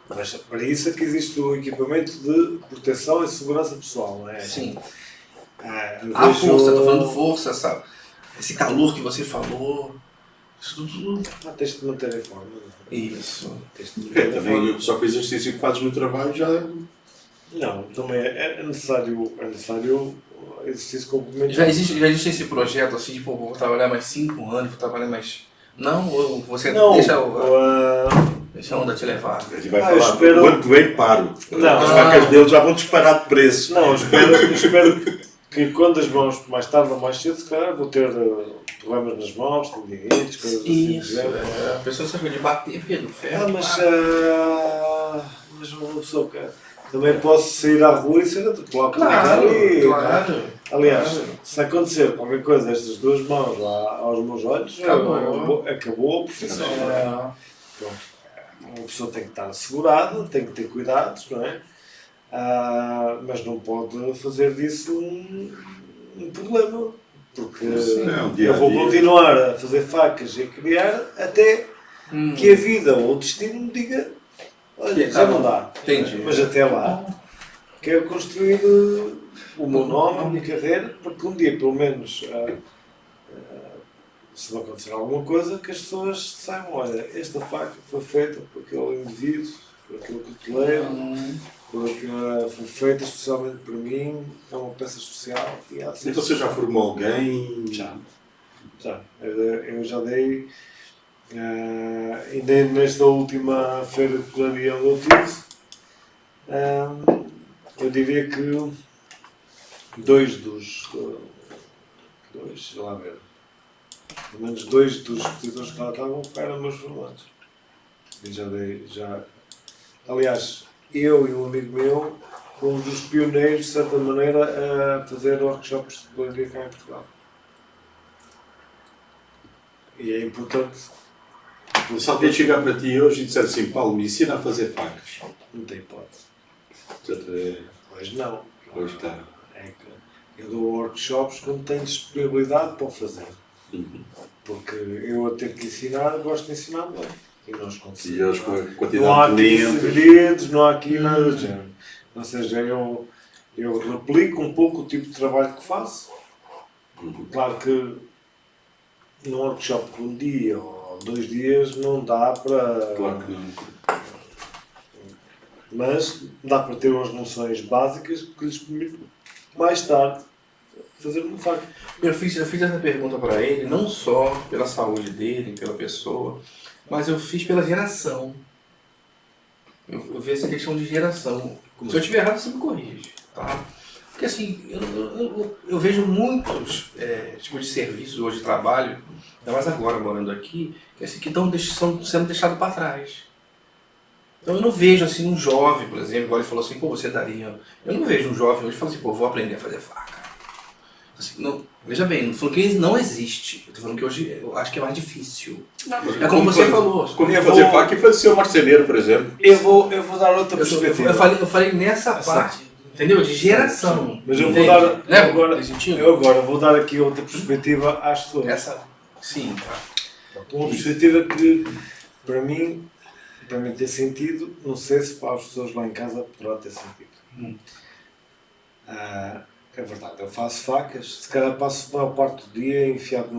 Mas para isso é que existe o equipamento de proteção e segurança pessoal, não é? Sim. Eu A vejo- força, tô falando força, sabe? Esse calor que você falou. Isso tudo. Tens de manter em forma. não é? Isso. Tens de manter em forma. Também, só com o exercício que fazes no trabalho já... Não, também é necessário exercício complementar. Já existe esse projeto assim, tipo, vou trabalhar mais 5 anos, vou trabalhar mais. Não? Ou você Não, deixa a onda te levar? Ele vai eu falar, espero- quando vem, paro. Não. As facas dele já vão disparar de preço. Não, eu espero que quando as mãos, mais tarde ou mais cedo, se calhar vou ter problemas nas mãos, tendinites, coisas assim. Isso. do género. A pessoa sabe de bater, Pedro, ferro. Mas uma pessoa que também posso sair à rua e ser atropelado por ali. Claro. Aliás, Claro. se acontecer qualquer coisa destas duas mãos lá aos meus olhos, acabou a profissão. Uma pessoa tem que estar assegurada, tem que ter cuidados, não é? Mas não pode fazer disso um problema. Porque Não, dia eu a vou dia. continuar a fazer facas e a criar até que a vida ou o destino me diga: olha, já não dá. Entendi. Mas até lá, quero construir o meu nome, a minha carreira, para que um dia, pelo menos, se vai acontecer alguma coisa, que as pessoas saibam, olha, esta faca foi feita por aquele indivíduo, por aquele cuteleiro, porque foi feita especialmente para mim, é uma peça especial. E há de ser Então você já formou alguém? Já. Eu já dei, ainda nesta última feira de cutelaria onde eu tive, eu diria que sei lá ver, pelo menos 2 dos expositores que lá estavam eram meus formados. E aliás, eu e um amigo meu fomos dos pioneiros, de certa maneira, a fazer workshops de cutelaria cá em Portugal. E é importante. Se alguém chegar para ti hoje e disser assim, Paulo, me ensina a fazer facas. Não tem hipótese. Pois não. Pois está. É que eu dou workshops quando tenho disponibilidade para o fazer. Porque eu a ter que ensinar, gosto de ensinar bem. E nós conseguimos. E hoje com a quantidade não há de aqui clientes. segredos, não há aqui nada do género. Ou seja, eu replico um pouco o tipo de trabalho que faço. Claro que num workshop de um dia ou 2 dias não dá para. Claro que não. Mas dá para ter umas noções básicas que lhes permitem mais tarde fazer uma faca. Eu fiz essa pergunta para ele, não só pela saúde dele, pela pessoa, mas eu fiz pela geração. Eu vi essa questão de geração. Se eu estiver errado, você me corrige, tá? Porque assim, eu vejo muitos tipos de serviços hoje de trabalho, ainda mais agora morando aqui, que estão sendo deixados para trás. Então eu não vejo assim um jovem, por exemplo, igual ele falou assim, pô, você daria... Eu não vejo um jovem hoje falando assim, pô, vou aprender a fazer faca. Assim, não, veja bem, não falando que não existe. Eu tô falando que hoje eu acho que é mais difícil. É como você falou. Como fazer faca e fazer ser um marceneiro, por exemplo. Eu vou dar outra perspectiva. Eu falei nessa parte, entendeu? De geração. Sim. Mas eu vou dar... Eu agora vou dar aqui outra perspectiva às pessoas. Sim, tá. Uma perspectiva que, para mim tem sentido, não sei se para as pessoas lá em casa poderá ter sentido. É verdade, eu faço facas, se calhar passo a maior parte do dia enfiado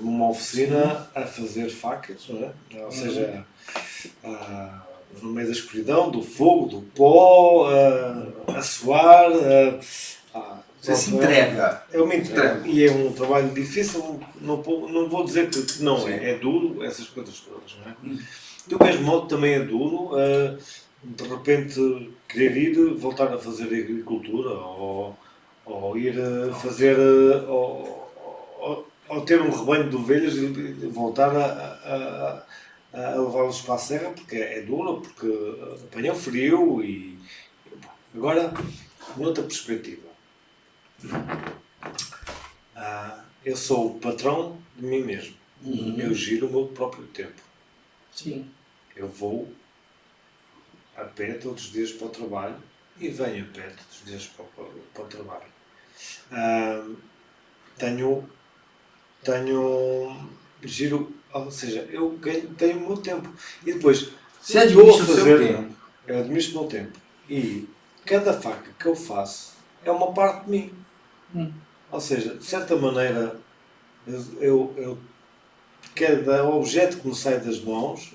numa oficina a fazer facas, não é? Ou seja, no meio da escuridão, do fogo, do pó, a suar. Você se entrega. Eu me entrego. E é um trabalho difícil, não vou dizer que não é. É duro, essas coisas todas, não é? Do mesmo modo também é duro, de repente querer ir, voltar a fazer agricultura ou ir fazer, ou ter um rebanho de ovelhas e voltar a levá-los para a serra, porque é duro, porque apanha o frio e... Agora, noutra perspectiva. Eu sou o patrão de mim mesmo. Eu giro o meu próprio tempo. Sim. Eu vou a pé todos os dias para o trabalho e venho a pé todos os dias para o trabalho. Giro, ou seja, tenho o meu tempo. E depois, se administra o seu tempo. Eu administro o meu tempo. E cada faca que eu faço é uma parte de mim. Ou seja, de certa maneira, cada objeto que me sai das mãos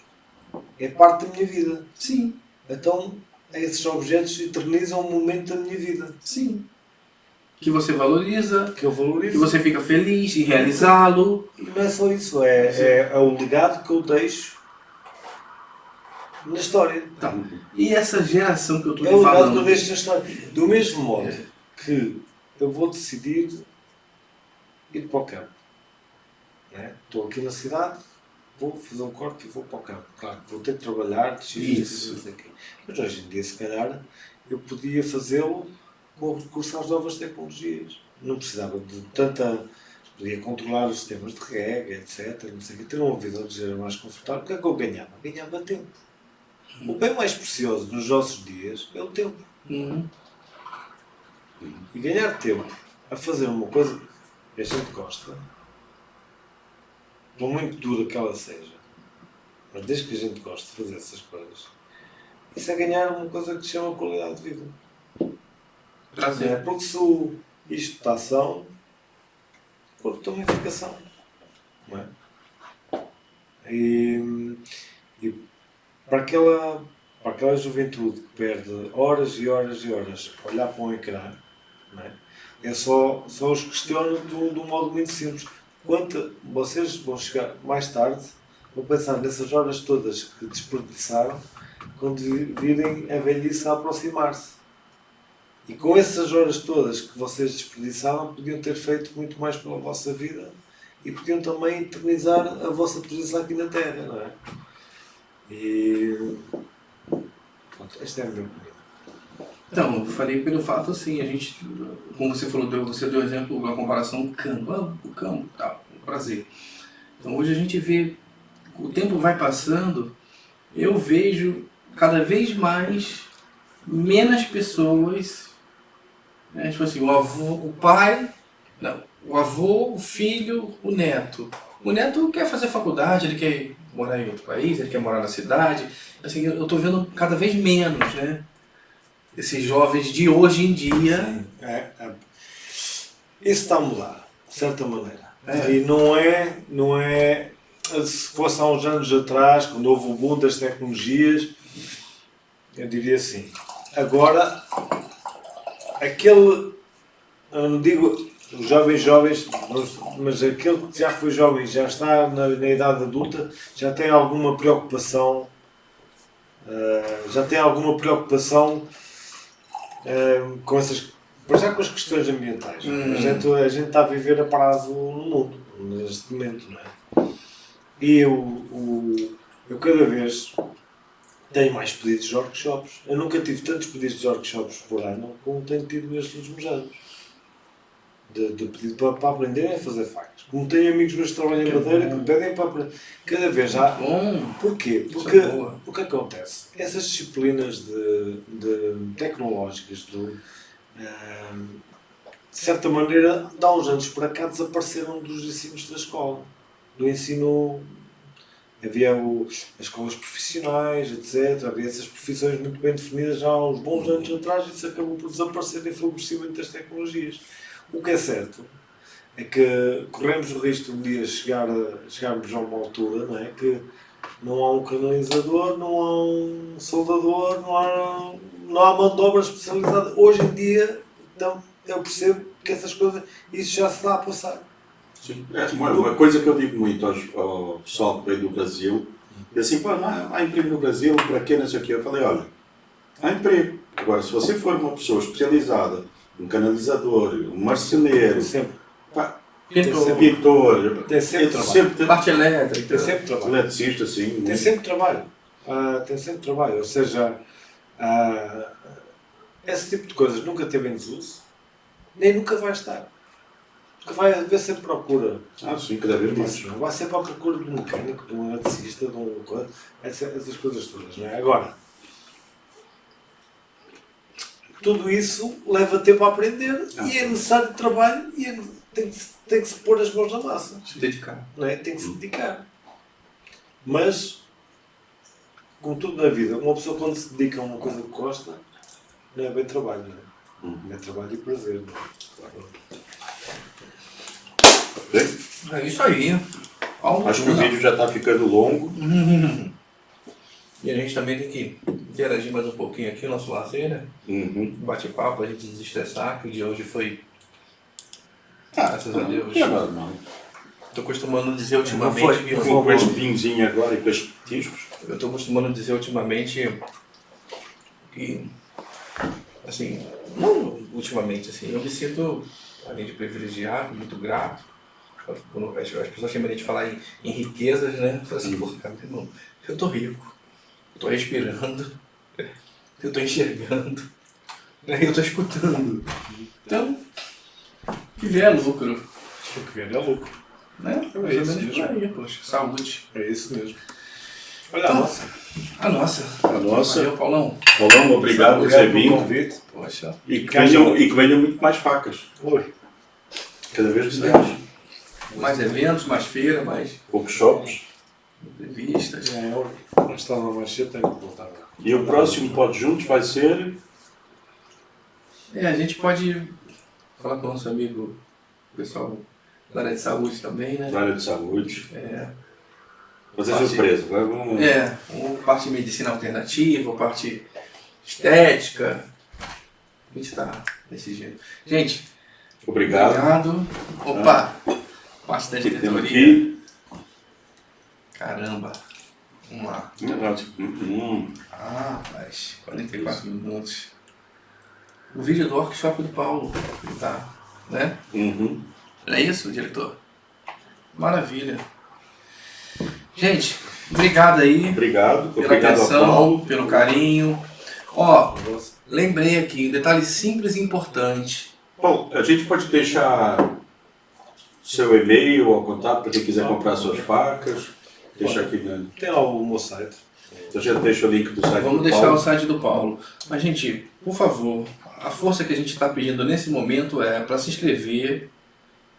é parte da minha vida. Sim. Então, esses objetos eternizam um momento da minha vida. Sim. Que você valoriza, que eu valorizo, que você fica feliz em realizá-lo. E não é só isso, é o legado que eu deixo na história. Tá. E essa geração que eu estou falando? É o legado falando, que eu deixo na história. Do mesmo modo que eu vou decidir ir para o campo. Estou aqui na cidade, vou fazer um corte e vou para o campo. Claro, vou ter que trabalhar, mas hoje em dia, se calhar, eu podia fazê-lo com o recurso às novas tecnologias. Não precisava de tanta... Podia controlar os sistemas de rega, etc. Não sei o que, ter uma vida ligeira mais confortável. O que é que eu ganhava? Ganhava tempo. O bem mais precioso nos nossos dias é o tempo. E ganhar tempo a fazer uma coisa que a gente gosta, por muito dura que ela seja, mas desde que a gente goste de fazer essas coisas, isso é ganhar uma coisa que se chama qualidade de vida. Prazer. Porque se isto está ação, o corpo também fica ação. Não é? E para aquela juventude que perde horas e horas e horas a olhar para um ecrã, não é? Eu só os questiono de um modo muito simples. Vocês vão chegar mais tarde, vão pensar nessas horas todas que desperdiçaram quando virem a velhice a aproximar-se. E com essas horas todas que vocês desperdiçaram, podiam ter feito muito mais pela vossa vida e podiam também eternizar a vossa presença aqui na Terra, não é? E pronto, esta é a minha opinião. Então, eu falei pelo fato assim, a gente, como você falou, você deu exemplo, uma comparação o campo, tá, um prazer. Então hoje a gente vê, o tempo vai passando, eu vejo cada vez mais menos pessoas, né, tipo assim, o avô, o pai, não, o avô, o filho, o neto. O neto quer fazer faculdade, ele quer morar em outro país, ele quer morar na cidade. Assim, eu estou vendo cada vez menos, né? Esses jovens de hoje em dia. Isso está a mudar, de certa maneira. E não é. Se fosse há uns anos atrás, quando houve o boom das tecnologias, eu diria assim. Agora, eu não digo os jovens, mas aquele que já foi jovem, já está na idade adulta, já tem alguma preocupação. Com essas, com as questões ambientais. A gente está a viver a prazo no mundo, neste momento, não é? E eu cada vez tenho mais pedidos de workshops. Eu nunca tive tantos pedidos de workshops por ano como tenho tido nestes últimos anos. De pedido para aprenderem a fazer facas. Como tenho amigos meus que trabalham em madeira que pedem para aprender. Cada vez há. Porquê? Porque o que acontece? Essas disciplinas tecnológicas, de certa maneira, de há uns anos para cá, desapareceram dos ensinos da escola. Do ensino. Havia as escolas profissionais, etc. Havia essas profissões muito bem definidas já há uns bons anos atrás e isso acabou por desaparecer em favorecimento das tecnologias. O que é certo é que corremos o risco de um dia chegarmos a uma altura, não é? Que não há um canalizador, não há um soldador, não há mão de obra especializada. Hoje em dia, então, eu percebo que essas coisas, isso já se está a passar. Sim. Uma coisa que eu digo muito ao pessoal que veio do Brasil, é assim, pô, não há emprego no Brasil, para que não sei o quê? Eu falei, olha, há emprego. Agora, se você for uma pessoa especializada, um canalizador, um marceneiro, pintor, tem sempre trabalho. Parte elétrica, tem sempre trabalho. Eletricista, sim. Tem sempre trabalho. Tem sempre trabalho. Ou seja, esse tipo de coisas nunca teve em desuso, nem nunca vai estar. Porque vai haver sempre procura. Sim, cada vez mais. Vai sempre à procura de um mecânico, de um eletricista, de um coisa, essas coisas todas, não é? Agora, tudo isso leva tempo a aprender e é necessário trabalho e tem que se pôr as mãos na massa. Se dedicar. Não é? Tem que se dedicar. Mas, como tudo na vida, uma pessoa quando se dedica a uma coisa que gosta, não é bem trabalho, não é? Não é trabalho e prazer, não é? É isso aí. Acho que o vídeo já está ficando longo. E a gente também tem que interagir mais um pouquinho aqui, o nosso lazer, né? Bate-papo, a gente desestressar, que o dia hoje foi... graças a Deus. É normal. Estou costumando dizer ultimamente... Com este vinhozinho agora e com estes petiscos. Eu estou costumando dizer ultimamente que... Assim, não ultimamente, assim, eu me sinto, além de privilegiado, muito grato. As pessoas têm maneira de falar em riquezas, né? Eu falo assim, porra, cara, não, eu estou rico, eu estou respirando, eu estou enxergando, né? Eu estou escutando. Então, que vier é lucro. O que vier é lucro. Né? É isso mesmo. Aí, poxa, saúde. É isso mesmo. Olha Então, a nossa. A nossa. Valeu, Paulão. Paulão, obrigado por ter vindo. Convite. Poxa. E que venham muito mais facas. Oi. Cada vez mais. Mais eventos, mais feira, mais Workshops. entrevistas. É, Mais tarde ou mais cedo tenho que voltar. E o próximo Pode Juntos vai ser... A gente pode falar com o nosso amigo, o pessoal da área de saúde também, né? Na área de saúde. É, Fazer Parte- surpresa. Vamos... uma parte de medicina alternativa, a parte estética. A gente tá desse jeito. Gente, Obrigado. Opa! Parte da O que temos diretoria. aqui? Caramba. Vamos lá. Rapaz, 44 minutos. O vídeo do workshop do Paulo. Tá, né? Uhum. Não é isso, diretor? Maravilha. Gente, obrigado aí Obrigado. pela Obrigado ao atenção, Paulo. pelo carinho. Ó, lembrei aqui, um detalhe simples e importante. Bom, a gente pode deixar seu e-mail ou contato para quem quiser comprar suas facas. Deixa aqui, né? Tem lá o meu site. Então já deixa o link do site Vamos do deixar Paulo. o site do Paulo. Mas, gente, por favor, a força que a gente está pedindo nesse momento é para se inscrever,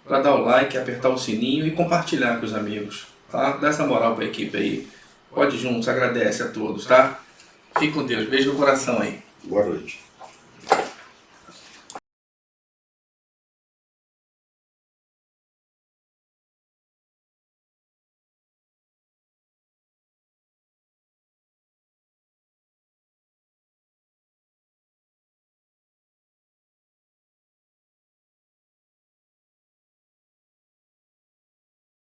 para dar o like, apertar o sininho e compartilhar com os amigos. Tá? Dá essa moral para a equipe aí. Pode juntos, agradece a todos, tá? Fique com Deus. Beijo no coração aí. Boa noite.